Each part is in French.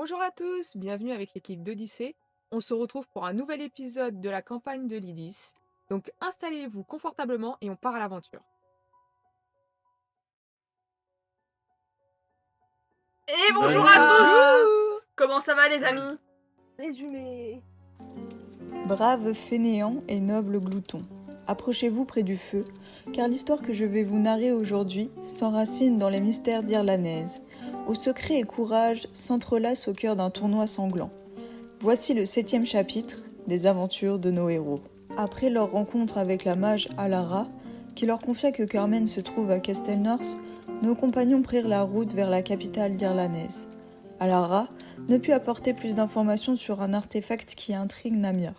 Bonjour à tous, bienvenue avec l'équipe d'Odyssée. On se retrouve pour un nouvel épisode de la campagne de Lydis. Donc installez-vous confortablement et on part à l'aventure. Et bonjour Salut. à tous. Bonjour. Comment ça va les amis? Résumé. Braves fainéants et nobles gloutons, approchez-vous près du feu, car l'histoire que je vais vous narrer aujourd'hui s'enracine dans les mystères d'Irlanaise, où secret et courage s'entrelacent au cœur d'un tournoi sanglant. Voici le 7e chapitre des aventures de nos héros. Après leur rencontre avec la mage Alara, qui leur confia que Carmen se trouve à Castelnorth, nos compagnons prirent la route vers la capitale d'Irlanaise. Alara ne put apporter plus d'informations sur un artefact qui intrigue Namia,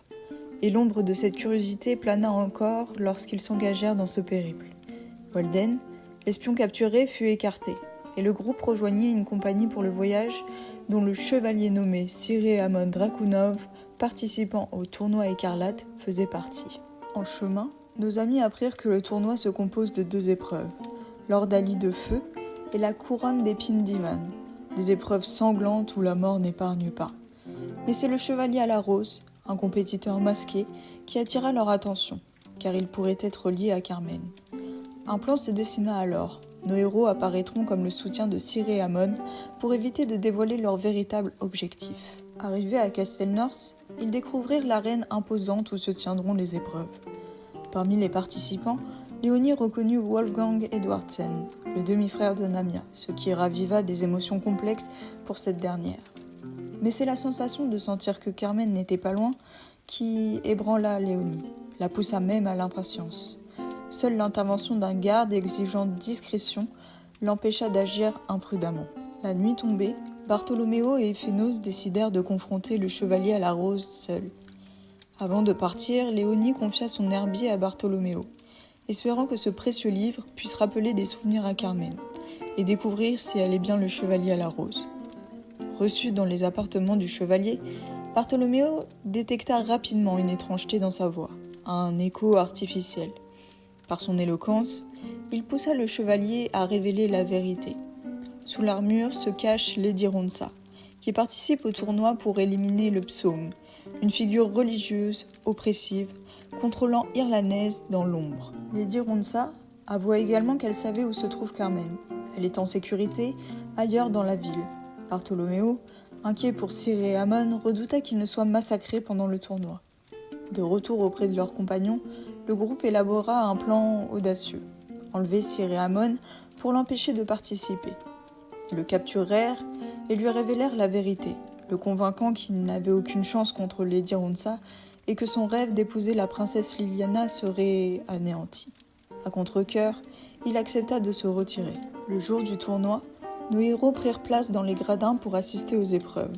et l'ombre de cette curiosité plana encore lorsqu'ils s'engagèrent dans ce périple. Walden, l'espion capturé, fut écarté, et le groupe rejoignit une compagnie pour le voyage dont le chevalier nommé Siré Amon Drakunov, participant au tournoi écarlate, faisait partie. En chemin, nos amis apprirent que le tournoi se compose de 2 épreuves, l'ordalie de feu et la couronne d'épines d'Ivan, des épreuves sanglantes où la mort n'épargne pas. Mais c'est le chevalier à la rose, un compétiteur masqué, qui attira leur attention, car il pourrait être lié à Carmen. Un plan se dessina alors. Nos héros apparaîtront comme le soutien de Siré et Amon pour éviter de dévoiler leur véritable objectif. Arrivés à Castelnorth, ils découvrirent l'arène imposante où se tiendront les épreuves. Parmi les participants, Léonie reconnut Wolfgang Edwardsen, le demi-frère de Namia, ce qui raviva des émotions complexes pour cette dernière. Mais c'est la sensation de sentir que Carmen n'était pas loin qui ébranla Léonie, la poussa même à l'impatience. Seule l'intervention d'un garde exigeant discrétion l'empêcha d'agir imprudemment. La nuit tombée, Bartholoméo et Phénos décidèrent de confronter le chevalier à la rose seul. Avant de partir, Léonie confia son herbier à Bartholoméo, espérant que ce précieux livre puisse rappeler des souvenirs à Carmen et découvrir si elle est bien le chevalier à la rose. Reçu dans les appartements du chevalier, Bartholoméo détecta rapidement une étrangeté dans sa voix, un écho artificiel. Par son éloquence, il poussa le chevalier à révéler la vérité. Sous l'armure se cache Lady Ronsa, qui participe au tournoi pour éliminer le psaume, une figure religieuse, oppressive, contrôlant Irlanaise dans l'ombre. Lady Ronsa avoua également qu'elle savait où se trouve Carmen. Elle est en sécurité ailleurs dans la ville. Bartholoméo, inquiet pour Siré et Amon, redouta qu'ils ne soient massacrés pendant le tournoi. De retour auprès de leurs compagnons, le groupe élabora un plan audacieux. Enlever Siré et Amon pour l'empêcher de participer. Ils le capturèrent et lui révélèrent la vérité, le convainquant qu'il n'avait aucune chance contre Lady Ronsa et que son rêve d'épouser la princesse Liliana serait anéanti. À contre-cœur, il accepta de se retirer. Le jour du tournoi, nos héros prirent place dans les gradins pour assister aux épreuves.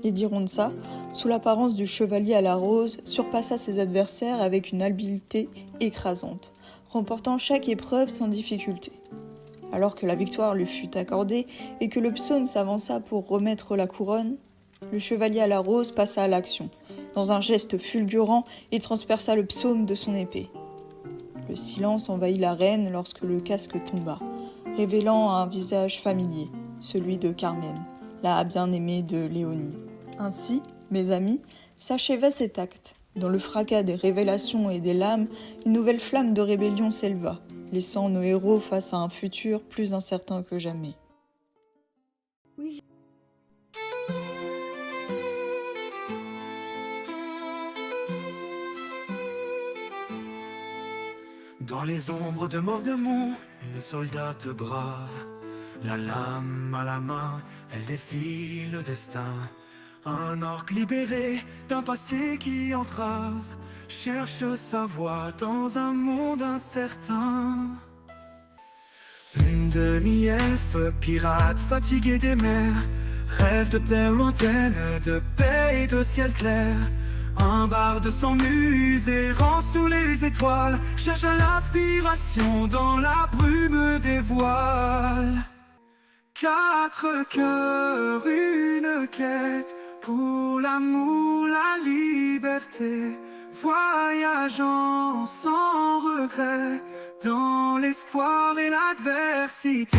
Lady Ronsa, sous l'apparence du chevalier à la rose, surpassa ses adversaires avec une habileté écrasante, remportant chaque épreuve sans difficulté. Alors que la victoire lui fut accordée et que le psaume s'avança pour remettre la couronne, le chevalier à la rose passa à l'action. Dans un geste fulgurant, il transperça le psaume de son épée. Le silence envahit l'arène lorsque le casque tomba, révélant un visage familier, celui de Carmen, la bien-aimée de Léonie. Ainsi, mes amis, s'acheva cet acte. Dans le fracas des révélations et des lames, une nouvelle flamme de rébellion s'éleva, laissant nos héros face à un futur plus incertain que jamais. Oui. Dans les ombres de Mordemont, une soldate brave, la lame à la main, elle défie le destin. Un orque libéré d'un passé qui entrave, cherche sa voie dans un monde incertain. Une demi-elfe, pirate fatiguée des mers, rêve de terre lointaine, de paix et de ciel clair. Un barde sans muse errant sous les étoiles, cherche l'inspiration dans la brume des voiles. 4 cœurs, une quête, pour l'amour, la liberté, voyageant sans regret, dans l'espoir et l'adversité.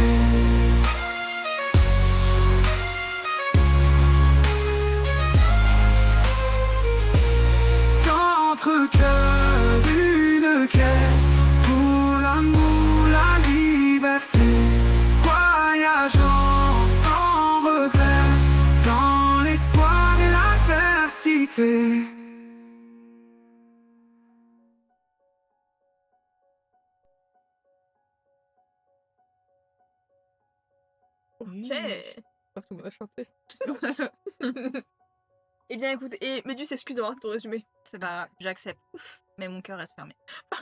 Ok. Pas que tout le monde a chanté. Eh bien, écoute, et Méduse, excuse d'avoir ton résumé. C'est pas grave, j'accepte. Mais mon cœur reste fermé.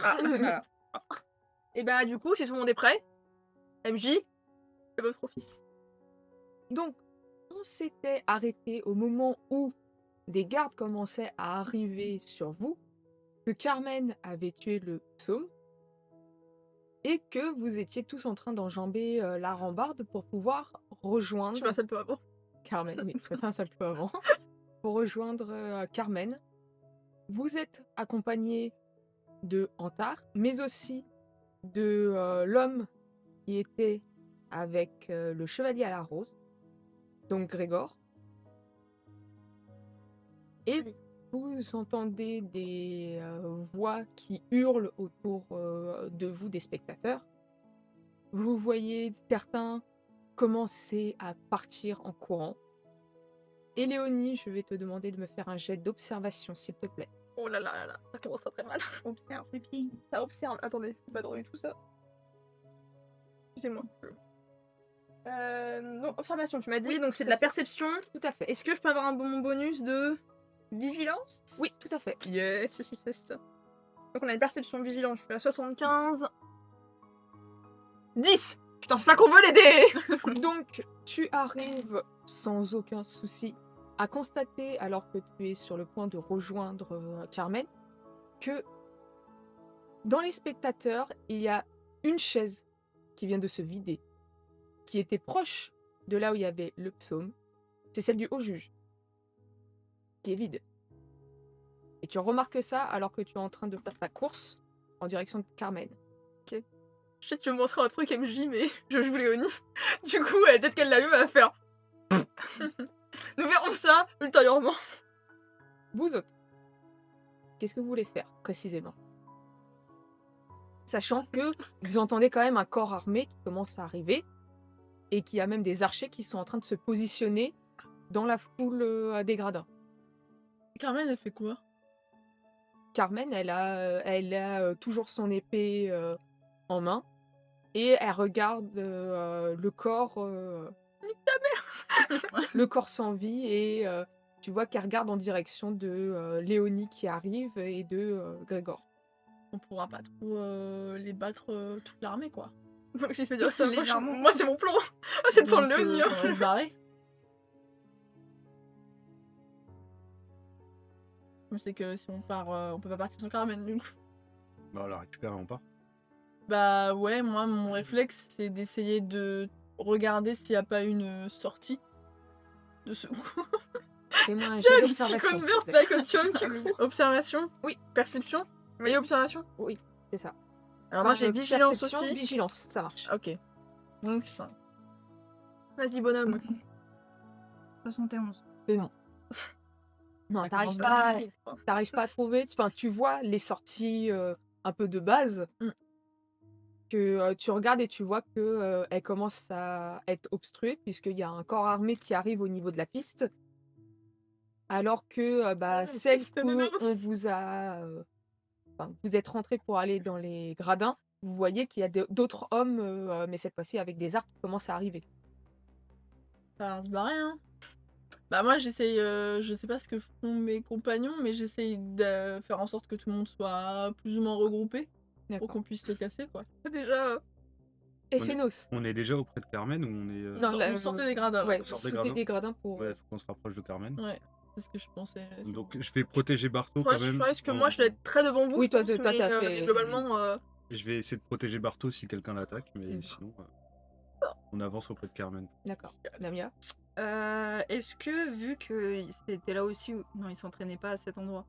Ah, voilà. Et bah, du coup, si tout le monde est prêt, MJ, c'est votre office. Donc, on s'était arrêté au moment où des gardes commençaient à arriver sur vous, que Carmen avait tué le psaume, et que vous étiez tous en train d'enjamber la rambarde pour pouvoir rejoindre Je fais un salto avant. Carmen. Oui, faites un salto avant. Pour rejoindre Carmen. Vous êtes accompagné de Antar, mais aussi de l'homme qui était avec le chevalier à la rose, donc Grégor. Et vous entendez des voix qui hurlent autour de vous, des spectateurs. Vous voyez certains commencer à partir en courant. Et Léonie, je vais te demander de me faire un jet d'observation, s'il te plaît. Oh là là là là, ça commence très mal. Observe, pipi. Ça observe. Attendez, c'est pas drôle du tout ça. Excusez-moi. Donc, observation, tu m'as dit, Oui, donc c'est tout de à la fait. perception. Tout à fait. Est-ce que je peux avoir un bon bonus de vigilance? Oui, tout à fait. Yes, yes, yes, yes. Donc on a une perception vigilance, je suis à 75. 10. Putain, c'est ça qu'on veut les dés. Donc, tu arrives sans aucun souci à constater, alors que tu es sur le point de rejoindre Carmen, que dans les spectateurs, il y a une chaise qui vient de se vider, qui était proche de là où il y avait le psaume. C'est celle du haut juge, qui est vide. Et tu remarques ça alors que tu es en train de faire ta course en direction de Carmen. Je sais que tu veux me montrer un truc MJ, mais je joue Léonie. Du coup, peut-être qu'elle l'a eu, elle va faire. Nous verrons ça ultérieurement. Vous autres, qu'est-ce que vous voulez faire précisément? Sachant que vous entendez quand même un corps armé qui commence à arriver et qu'il y a même des archers qui sont en train de se positionner dans la foule des gradins. Carmen, elle fait quoi? Carmen, elle a toujours son épée en main et elle regarde le corps, le corps sans vie et tu vois qu'elle regarde en direction de Léonie qui arrive et de Grégor. On pourra pas trop les battre toute l'armée, quoi. Donc j'ai fait dire ça. Légèrement. Moi, c'est mon plan. C'est le plan de Donc, Léonie. Hein. on va se barrer. Mais c'est que si on part, on peut pas partir sans Carmen, du coup. Bah, on la récupère et on part. Bah ouais, moi, mon réflexe, c'est d'essayer de regarder s'il y a pas une sortie de secours. Fais-moi un C'est jet un d'observation. psycho de s'il te merde, plaît. like Otion qui court. Observation? Oui. Perception? Oui. Et observation? C'est ça. Alors moi, j'ai vigilance Perception, aussi. vigilance, ça marche. Ok. Donc 5. Vas-y, bonhomme. 71. C'est non. Non, Ça t'arrives commence pas, t'arrives pas à trouver. Enfin, tu vois les sorties un peu de base que tu regardes et tu vois que elles commencent à être obstruées puisqu'il y a un corps armé qui arrive au niveau de la piste, alors que la celle piste, où nanos. on vous a, vous êtes rentré pour aller dans les gradins, vous voyez qu'il y a d'autres hommes, mais cette fois-ci avec des arcs qui commencent à arriver. Ça va se barrer, hein. Bah moi, j'essaye, je sais pas ce que font mes compagnons, mais j'essaye de faire en sorte que tout le monde soit plus ou moins regroupé pour D'accord. qu'on puisse se casser, quoi. Déjà. Et On est- Phénos. On est déjà auprès de Carmen ou on est. Non, Sort- là, vous sortez des gradins, là. Ouais, Vous vous sortez des sortez gradins. des gradins pour. Ouais, faut qu'on se rapproche de Carmen. Ouais, c'est ce que je pensais. Donc je vais protéger Barto Ouais, quand je même. pense que En- moi, je dois être très devant vous. Oui, je toi, pense, toi, mais, t'as fait- globalement, Je vais essayer de protéger Barto si quelqu'un l'attaque, mais Mm. sinon. On avance auprès de Carmen. D'accord. Lamia. Est-ce que, vu que c'était là aussi où... Non, ils s'entraînaient pas à cet endroit.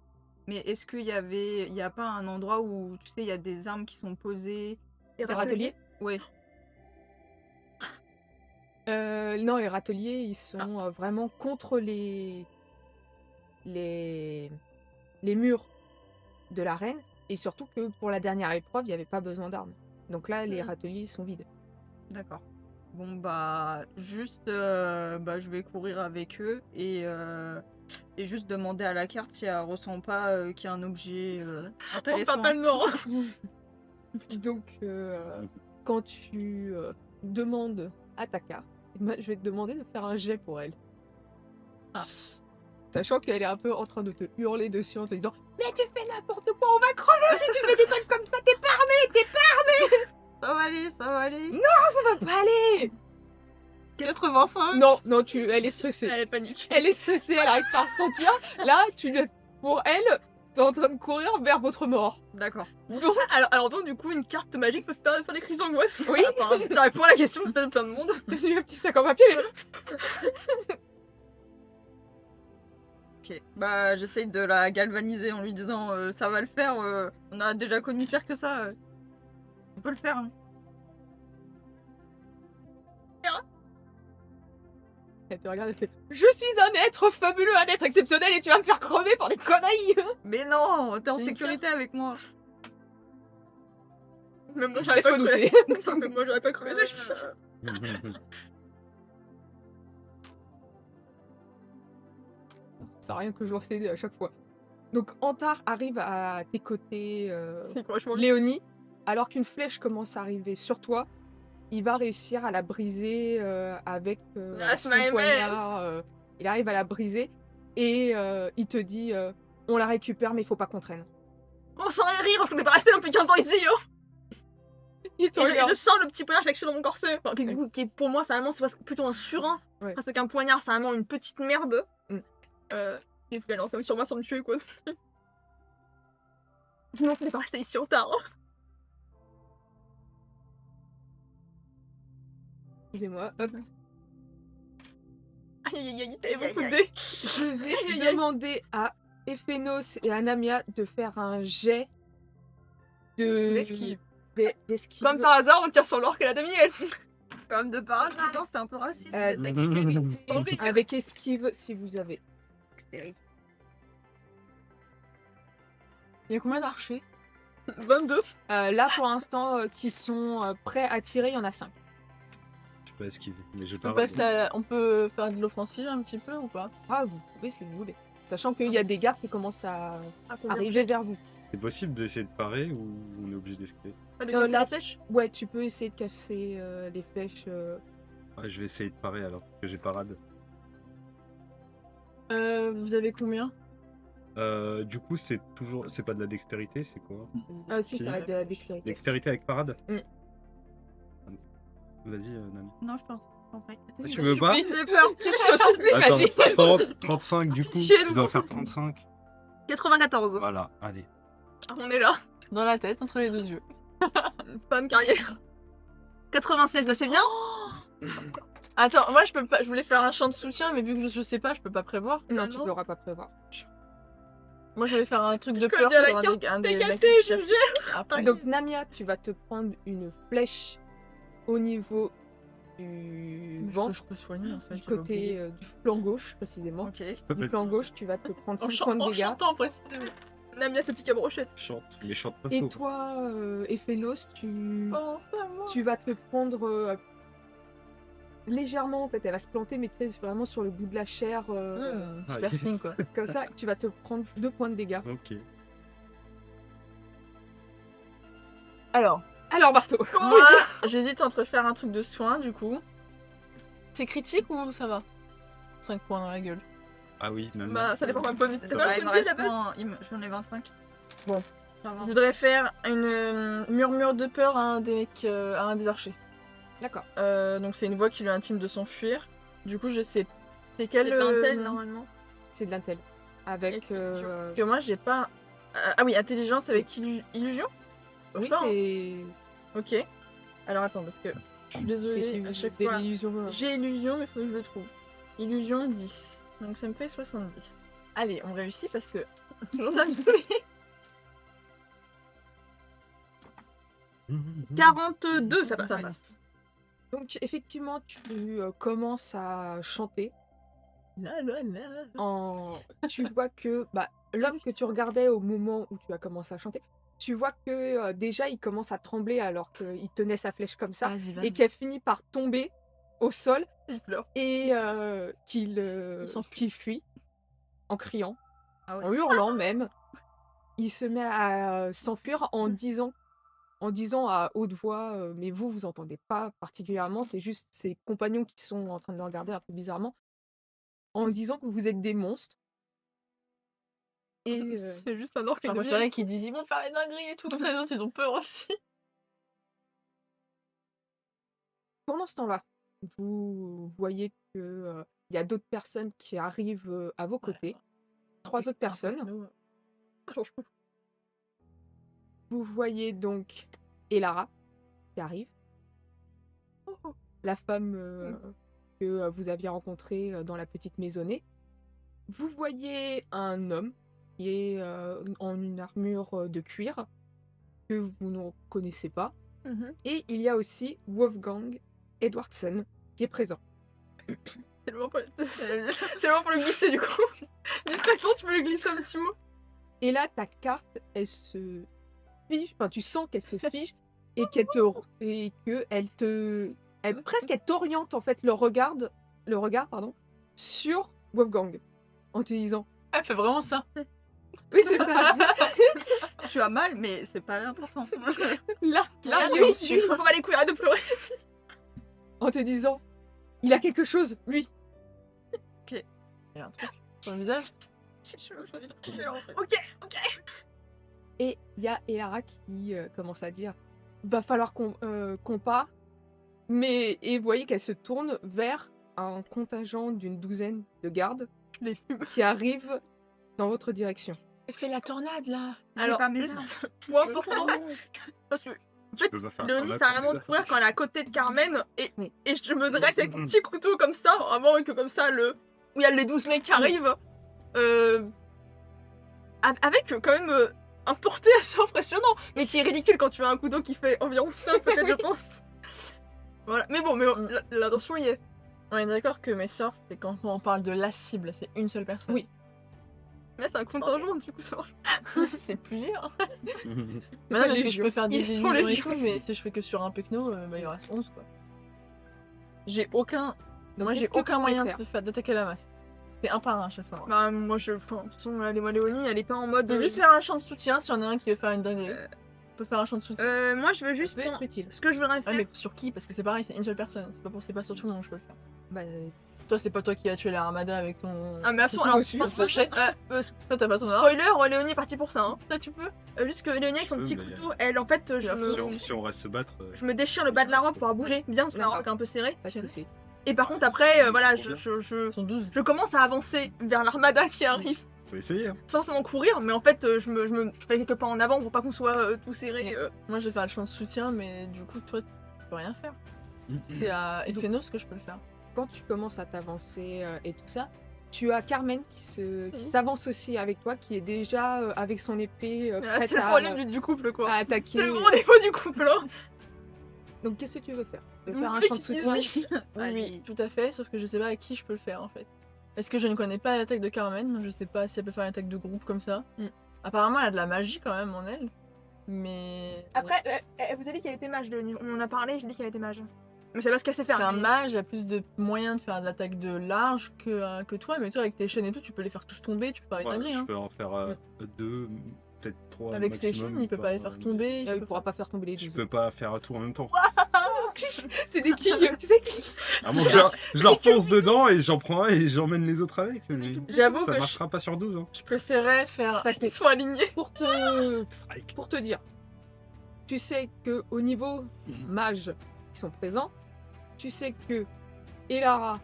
Mais est-ce qu'il y avait... Il y a pas un endroit où, tu sais, il y a des armes qui sont posées... les Les râteliers. Ouais. Non, les râteliers, ils sont vraiment contre les murs de l'arène. Et surtout que pour la dernière épreuve, il n'y avait pas besoin d'armes. Donc là, les râteliers sont vides. D'accord. Bon, bah, juste, je vais courir avec eux et juste demander à la carte si elle ressent pas qu'il y a un objet On intéressant. parle pas de mort. Donc, quand tu demandes à ta carte, Je vais te demander de faire un jet pour elle. Ah. Sachant qu'elle est un peu en train de te hurler dessus en te disant « Mais tu fais n'importe quoi, on va crever si tu fais des trucs comme ça, t'es pas Ça va aller, ça va aller. ça va pas aller !» 85. Non, non, elle est stressée. Elle panique. Elle est stressée, elle arrive pas à ressentir. Là, pour elle, t'es en train de courir vers votre mort. D'accord. Donc, alors donc, du coup, une carte magique peut faire des crises d'angoisse. Oui. Apparemment, ça répond à la question de plein de monde. Donne-lui un petit sac en papier. Ok. Bah, j'essaye de la galvaniser en lui disant ça va le faire. On a déjà connu pire que ça. On peut le faire. Hein. Elle te regarde et fait « Je suis un être fabuleux, un être exceptionnel et tu vas me faire crever pour des conneries !» Mais non, t'es en C'est une sécurité avec moi. Même moi, j'aurais Laisse-moi pas douter. cru. Même moi, j'aurais pas cru. Ça sert à rien que je lance les dés à chaque fois. Donc Antar arrive à tes côtés, C'est vachement Léonie, alors qu'une flèche commence à arriver sur toi. Il va réussir à la briser avec That's son my man. poignard. Il arrive à la briser et il te dit on la récupère mais il faut pas qu'on traîne. On s'en rire, je ne vais pas rester depuis 15 ans ici. Hein. Il te Et regarde. je sens le petit poignard que j'ai dans mon corset. Enfin, du coup, qui est pour moi, c'est vraiment c'est plutôt un surin. Ouais. Parce qu'un poignard, c'est vraiment une petite merde. Mm. Et puis elle enferme sur moi sans me tuer, quoi. Non, c'est pas rester ici en tard. Excusez-moi. Hop. Aïe aïe aïe, t'avais beaucoup de dés. Je vais Aïe, aïe. demander à Ephénos et à Namia de faire un jet D'esquive. d'esquive. Comme par hasard, on tire sur l'orque et la demi-elle. Comme de par hasard, c'est un peu raciste. Dextérité avec esquive si vous avez. Il y a combien d'archers 22. Là pour l'instant qui sont prêts à tirer, il y en a 5. Je peux esquiver, mais j'ai On pas. peut, passer on peut faire de l'offensive un petit peu ou pas? Ah vous pouvez si vous voulez. Sachant qu'il y a des gardes qui commencent à arriver vers vous. C'est possible d'essayer de parer ou on est obligé d'esquiver? De casser là- la flèche. Ouais, tu peux essayer de casser les flèches. Ouais, je vais essayer de parer alors que j'ai parade. Vous avez combien? Du coup, c'est pas de la dextérité, c'est quoi? Si, ça va être de la dextérité. Dextérité avec parade? Mm. Vas-y, Nami. Non, je pense. En fait. Ah, tu veux pas? J'ai peur. Je te supplie, Attends, vas-y. 30, du coup. Pitié, Tu dois faire 35. 94. Voilà, allez. On est là. Dans la tête, entre les deux yeux. Fin de carrière. 96, bah c'est bien. Attends, moi je peux pas. Je voulais faire un chant de soutien, mais vu que je sais pas, je peux pas prévoir. Non, tu pourras pas prévoir. Moi je voulais faire un truc de Je peur connais la pour carte, un des t'es mecs gâté, qui je cherchent. gère. Après. Donc Namia, tu vas te prendre une flèche au niveau du vent, Je peux soigner en fait. du j'avais côté oublié. du flanc gauche précisément. Ok. Du flanc gauche, tu vas te prendre En 5 points de dégâts. chantant, précisément. Namia se pique à brochette. Chante, mais chante pas Et faux. toi, Ephénos, Pense à moi. tu vas te prendre légèrement, en fait, elle va se planter, mais tu sais, c'est vraiment sur le bout de la chair, Super signe quoi. comme ça, tu vas te prendre 2 points de dégâts. Ok. Alors, Alors, Barto, moi j'hésite entre faire un truc de soin du coup. C'est critique ou ça va? 5 points dans la gueule. Ah oui, Nami. Bah, ça dépend combien de points de vie. Ça T'as va. pas Ouais, il me de reste la base point. J'en ai 25. Bon. Ça va. Je voudrais faire une murmure de peur à un des mecs, à un des archers. d'accord. Donc c'est une voix qui lui intime de s'enfuir. Du coup je sais. C'est quel C'est Vintel, normalement. C'est de l'intel. Avec. Parce que moi j'ai pas. Ah oui, intelligence avec illusion. oui, pas, hein. c'est. Ok. Alors attends parce que je suis désolée à chaque de fois. l'illusion. J'ai illusion mais il faut que je le trouve. Illusion 10. Donc ça me fait 70. Allez, on réussit parce que sinon ça me saoule. 42, ça passe. Ça passe. Donc, effectivement, tu commences à chanter. Tu vois que l'homme que tu regardais au moment où tu as commencé à chanter, tu vois que déjà il commence à trembler alors qu'il tenait sa flèche comme ça et qu'elle finit par tomber au sol Il pleure. et qu'il fuit en criant, Ah ouais. en hurlant même. Il se met à s'enfuir en disant en disant à haute voix, mais vous entendez pas particulièrement, c'est juste ses compagnons qui sont en train de le regarder un peu bizarrement, en disant que vous êtes des monstres. Et C'est juste un orc qui J'aurais devient préféré qu'ils disent ils vont faire les dingueries et tout, comme ça les autres ils ont peur aussi. pendant ce temps-là, vous voyez que il y a d'autres personnes qui arrivent à vos côtés. 3 autres personnes. Vous voyez donc Elara qui arrive, la femme que vous aviez rencontrée dans la petite maisonnée. Vous voyez un homme qui est en une armure de cuir que vous ne connaissez pas. Et il y a aussi Wolfgang Edwardsen qui est présent. C'est le moment pour le glisser du coup. Discrètement, tu peux le glisser un petit mot. Et là, ta carte, elle se fige, enfin tu sens qu'elle se fige et qu'elle t'oriente en fait le regard sur Wolfgang en te disant Elle fait vraiment ça. oui c'est ça. Tu as mal, mais c'est pas l'important. là Lui, lui, on s'en va les couilles, arrête de pleurer. en te disant il a quelque chose lui. Il y a un truc sur le visage. Ok. Et il y a Elara qui commence à dire va falloir qu'on parte. Mais et vous voyez qu'elle se tourne vers un contingent d'une douzaine de gardes Je les fume. qui arrivent dans votre direction. Elle fait la tornade là. Alors, pas mes juste, armes. point important, parce que en fait, peux pas faire Léonie tornade ça a sans vraiment les de courir quand elle est à côté de Carmen et, Oui. et je me dresse avec mon petit couteau comme ça, vraiment, et que comme ça, où il y a les 12 mecs qui arrivent, avec quand même un porté assez impressionnant, mais qui est ridicule quand tu as un couteau qui fait environ 5 peut-être, je pense. Voilà, mais bon, l'attention y est. On est d'accord que mes sorts, c'est quand on parle de la cible, c'est une seule personne. Oui. Mais c'est un contingent, du coup, ça marche. C'est plusieurs. pas Maintenant, parce que je légion. peux faire des Ils sont illusions et légion. tout, mais si je fais que sur un pecno, bah, il en reste 11 quoi. J'ai aucun. Moi, j'ai qu'est-ce que aucun vous voulez moyen faire d'attaquer la masse. C'est un par un à chaque fois. Bah, moi, enfin, de toute façon, Léonie, elle est pas en mode. On peut juste faire un chant de soutien si y en a un qui veut faire une dinguerie. On peut faire un chant de soutien. Moi, je veux juste. Ça peut être utile. Ce que je voudrais Ouais, faire. mais sur qui? Parce que c'est pareil, c'est une seule personne. C'est pas sur tout le monde que je peux le faire. Bah, Toi, c'est pas toi qui as tué la Armada avec ton. Ah, mais attention, ton alors, couteau de pochette. Toi, t'as pas ton arme. spoiler, Léonie est partie pour ça. Hein. Ça, tu peux. Juste que Léonie avec son peux, petit mais- couteau, elle, en fait, Si on reste se battre. je me déchire le bas de la robe pour bouger bien, parce que la robe est un peu serrée. pas de souci. Et par contre, après, c'est voilà, trop bien. je Ils sont 12. commence à avancer vers l'armada qui arrive, Faut essayer. Hein. sans forcément courir, mais en fait, je fais quelques pas en avant pour pas qu'on soit tout serré. Moi, je vais faire le chant de soutien, mais du coup, toi, tu peux rien faire. C'est à Ephénos que je peux le faire. Quand tu commences à t'avancer et tout ça, tu as Carmen qui s'avance aussi avec toi, qui est déjà avec son épée prête C'est le problème du couple, quoi. à attaquer. C'est le gros défaut du couple, hein. Donc qu'est-ce que tu veux faire Tu veux Douze faire un mecs chant de qui soutien Oui, Allez. tout à fait, sauf que je sais pas à qui je peux le faire en fait. Parce que je ne connais pas l'attaque de Carmen, je sais pas si elle peut faire une attaque de groupe comme ça. Mm. Apparemment, elle a de la magie quand même en elle, mais. Après, elle vous a dit qu'elle était mage, Léonie. On en a parlé, je dis qu'elle était mage. Mais c'est pas ce qu'elle sait faire. Un mais- mage a plus de moyens de faire de l'attaque de large que toi, mais toi avec tes chaînes et tout, tu peux les faire tous tomber, tu peux faire une Ouais, dinguerie. je Hein. peux en faire 2, peut-être 3. Avec ses chaînes, il peut pas les faire tomber. Il pourra pas faire tomber les Je 12. peux pas faire tout en même temps. C'est des quilles, tu sais. À moins que je leur fonce dedans et j'en prends un et j'emmène les autres avec. J'avoue Ça que marchera pas sur 12. Hein. Je préférais faire. Parce que ils sont alignés. pour te dire, tu sais que au niveau mages qui sont présents, tu sais que Elara,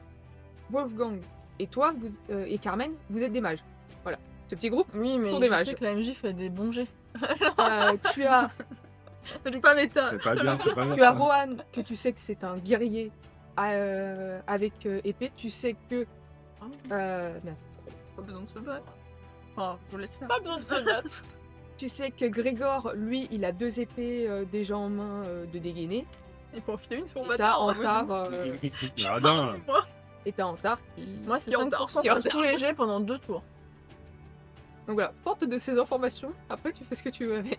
Wolfgang et toi, et Carmen, vous êtes des mages. Voilà. Ce petit groupe, Oui, mais sont des je mages. sais que la MJ fait des bons jets. tu as Ne joue pas méta. C'est pas bien, c'est pas bien. Tu as Rohan, que tu sais que c'est un guerrier avec épée. Tu sais que. Merde. Pas besoin de se battre. Enfin, je vous laisse faire. Pas besoin de se battre. Tu sais que Grégor, lui, il a 2 épées déjà en main de dégainer. Il peut en filer une sur Et ma t'as table. Antar, Radin. Moi. et t'as Antar qui. Moi, c'est Qui en 5% dort. sur tous les jets pendant 2 tours. Donc voilà, porte de ces informations. Après, tu fais ce que tu veux avec.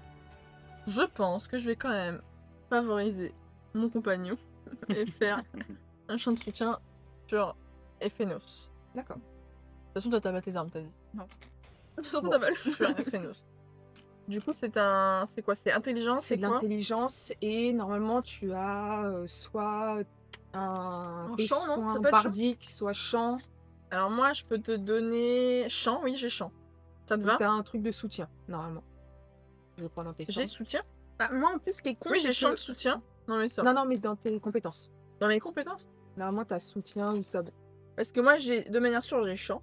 Je pense que je vais quand même favoriser mon compagnon et faire un chant de soutien sur Ephénos. D'accord. De toute façon, toi, t'as pas tes armes, t'as dit. Surtout Bon, ta balle. sur Ephénos. Du coup, c'est quoi? C'est intelligence? C'est de quoi? l'intelligence et normalement tu as soit un chant, non? Ça soin peut être chant bardique, soit chant. Alors moi, je peux te donner chant. Oui, j'ai chant. Ça te Donc va? t'as un truc de soutien, normalement. Je vais prendre dans tes J'ai chances. soutien? Bah, moi en plus, ce qui est con, Oui, c'est j'ai chant de que... soutien. Non, mais ça. Non, non, mais dans tes compétences. Dans mes compétences? Normalement, t'as soutien ou ça. Parce que moi, de manière sûre, j'ai chant.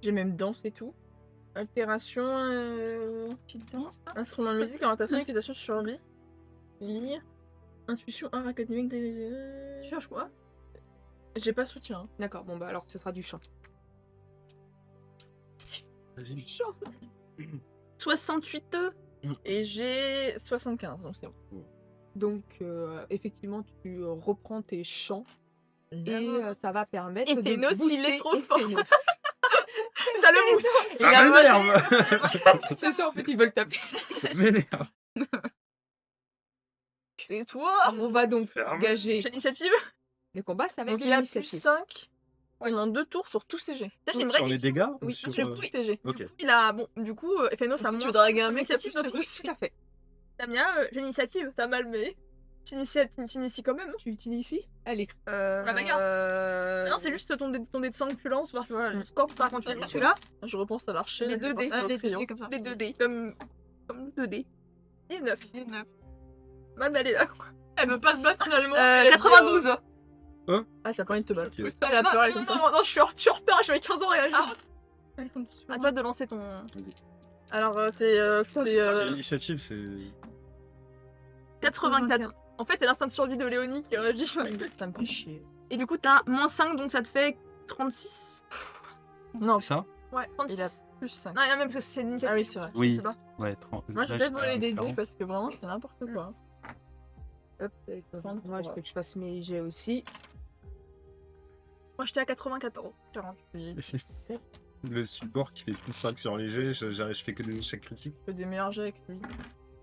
J'ai même danse et tout. Altération, Petite danse. instrument de musique, orientation, équitation, survie. Lire. Intuition, art académique, Tu cherches quoi? J'ai pas soutien. Hein. D'accord, bon bah alors ce sera du chant. Vas-y. 68 et j'ai 75, donc c'est bon. Donc effectivement, tu reprends tes chants et ça va permettre Et de Phénos, il booster est trop fort. Phénos. Ça le booste. Ça Il a m'énerve. C'est ça en fait, ils veulent taper. Ça m'énerve. Et toi? On va donc Ferme. gager J'ai l'initiative. les combats, ça va Donc être il a plus l'initiative. 5 pendant 2 tours sur tous ses jets. J'aimerais Sur les dégâts ou Oui, sur, sur tous ses jets. Ok. Du coup, il a... Bon, du coup, Phénos a Donc, moins tu veux 5 draguer sur un mec, t'as l'initiative plus de cinq. Tout à fait. Damien, j'ai l'initiative. T'as mal, mais... T'inities quand même. Tu utilises ici? Allez. La bagarre. Non, c'est juste ton dé de sang que tu lances parce que le score ça quand tu lances celui-là. Je repense à l'archer. Les là, 2 dés, je pense à les 2 l'Océan. dés comme ça. Les 2 dés, comme 2 dés. 19. Mal, elle est là. Elle veut pas se battre finalement. Elle 92. Ah, t'as pas envie de te battre. Ok. Elle a peur, elle est comme ça. Non, je suis en retard, j'avais 15 ans et Ah. À toi de lancer ton. Alors, c'est. C'est l'initiative, c'est. 84. En fait, c'est l'instinct de survie de Léonie qui réagit. Ça me fait chier. Et du coup, t'as moins 5, donc ça te fait 36. Non, C'est ça? ouais, 36. Il a plus 5. Non, il y a même que c'est l'initiative. Ah oui, c'est vrai. Oui. C'est pas. Ouais, 30. Moi, je Là, vais j'étais voler à des dés 40. parce que vraiment, c'est n'importe quoi. Hop, moi je peux que je fasse mes jets aussi. Moi, j'étais à 94. 48. 7. Le support qui fait plus 5 sur les jets, je fais que des échecs critiques. Je fais des meilleurs jets avec lui.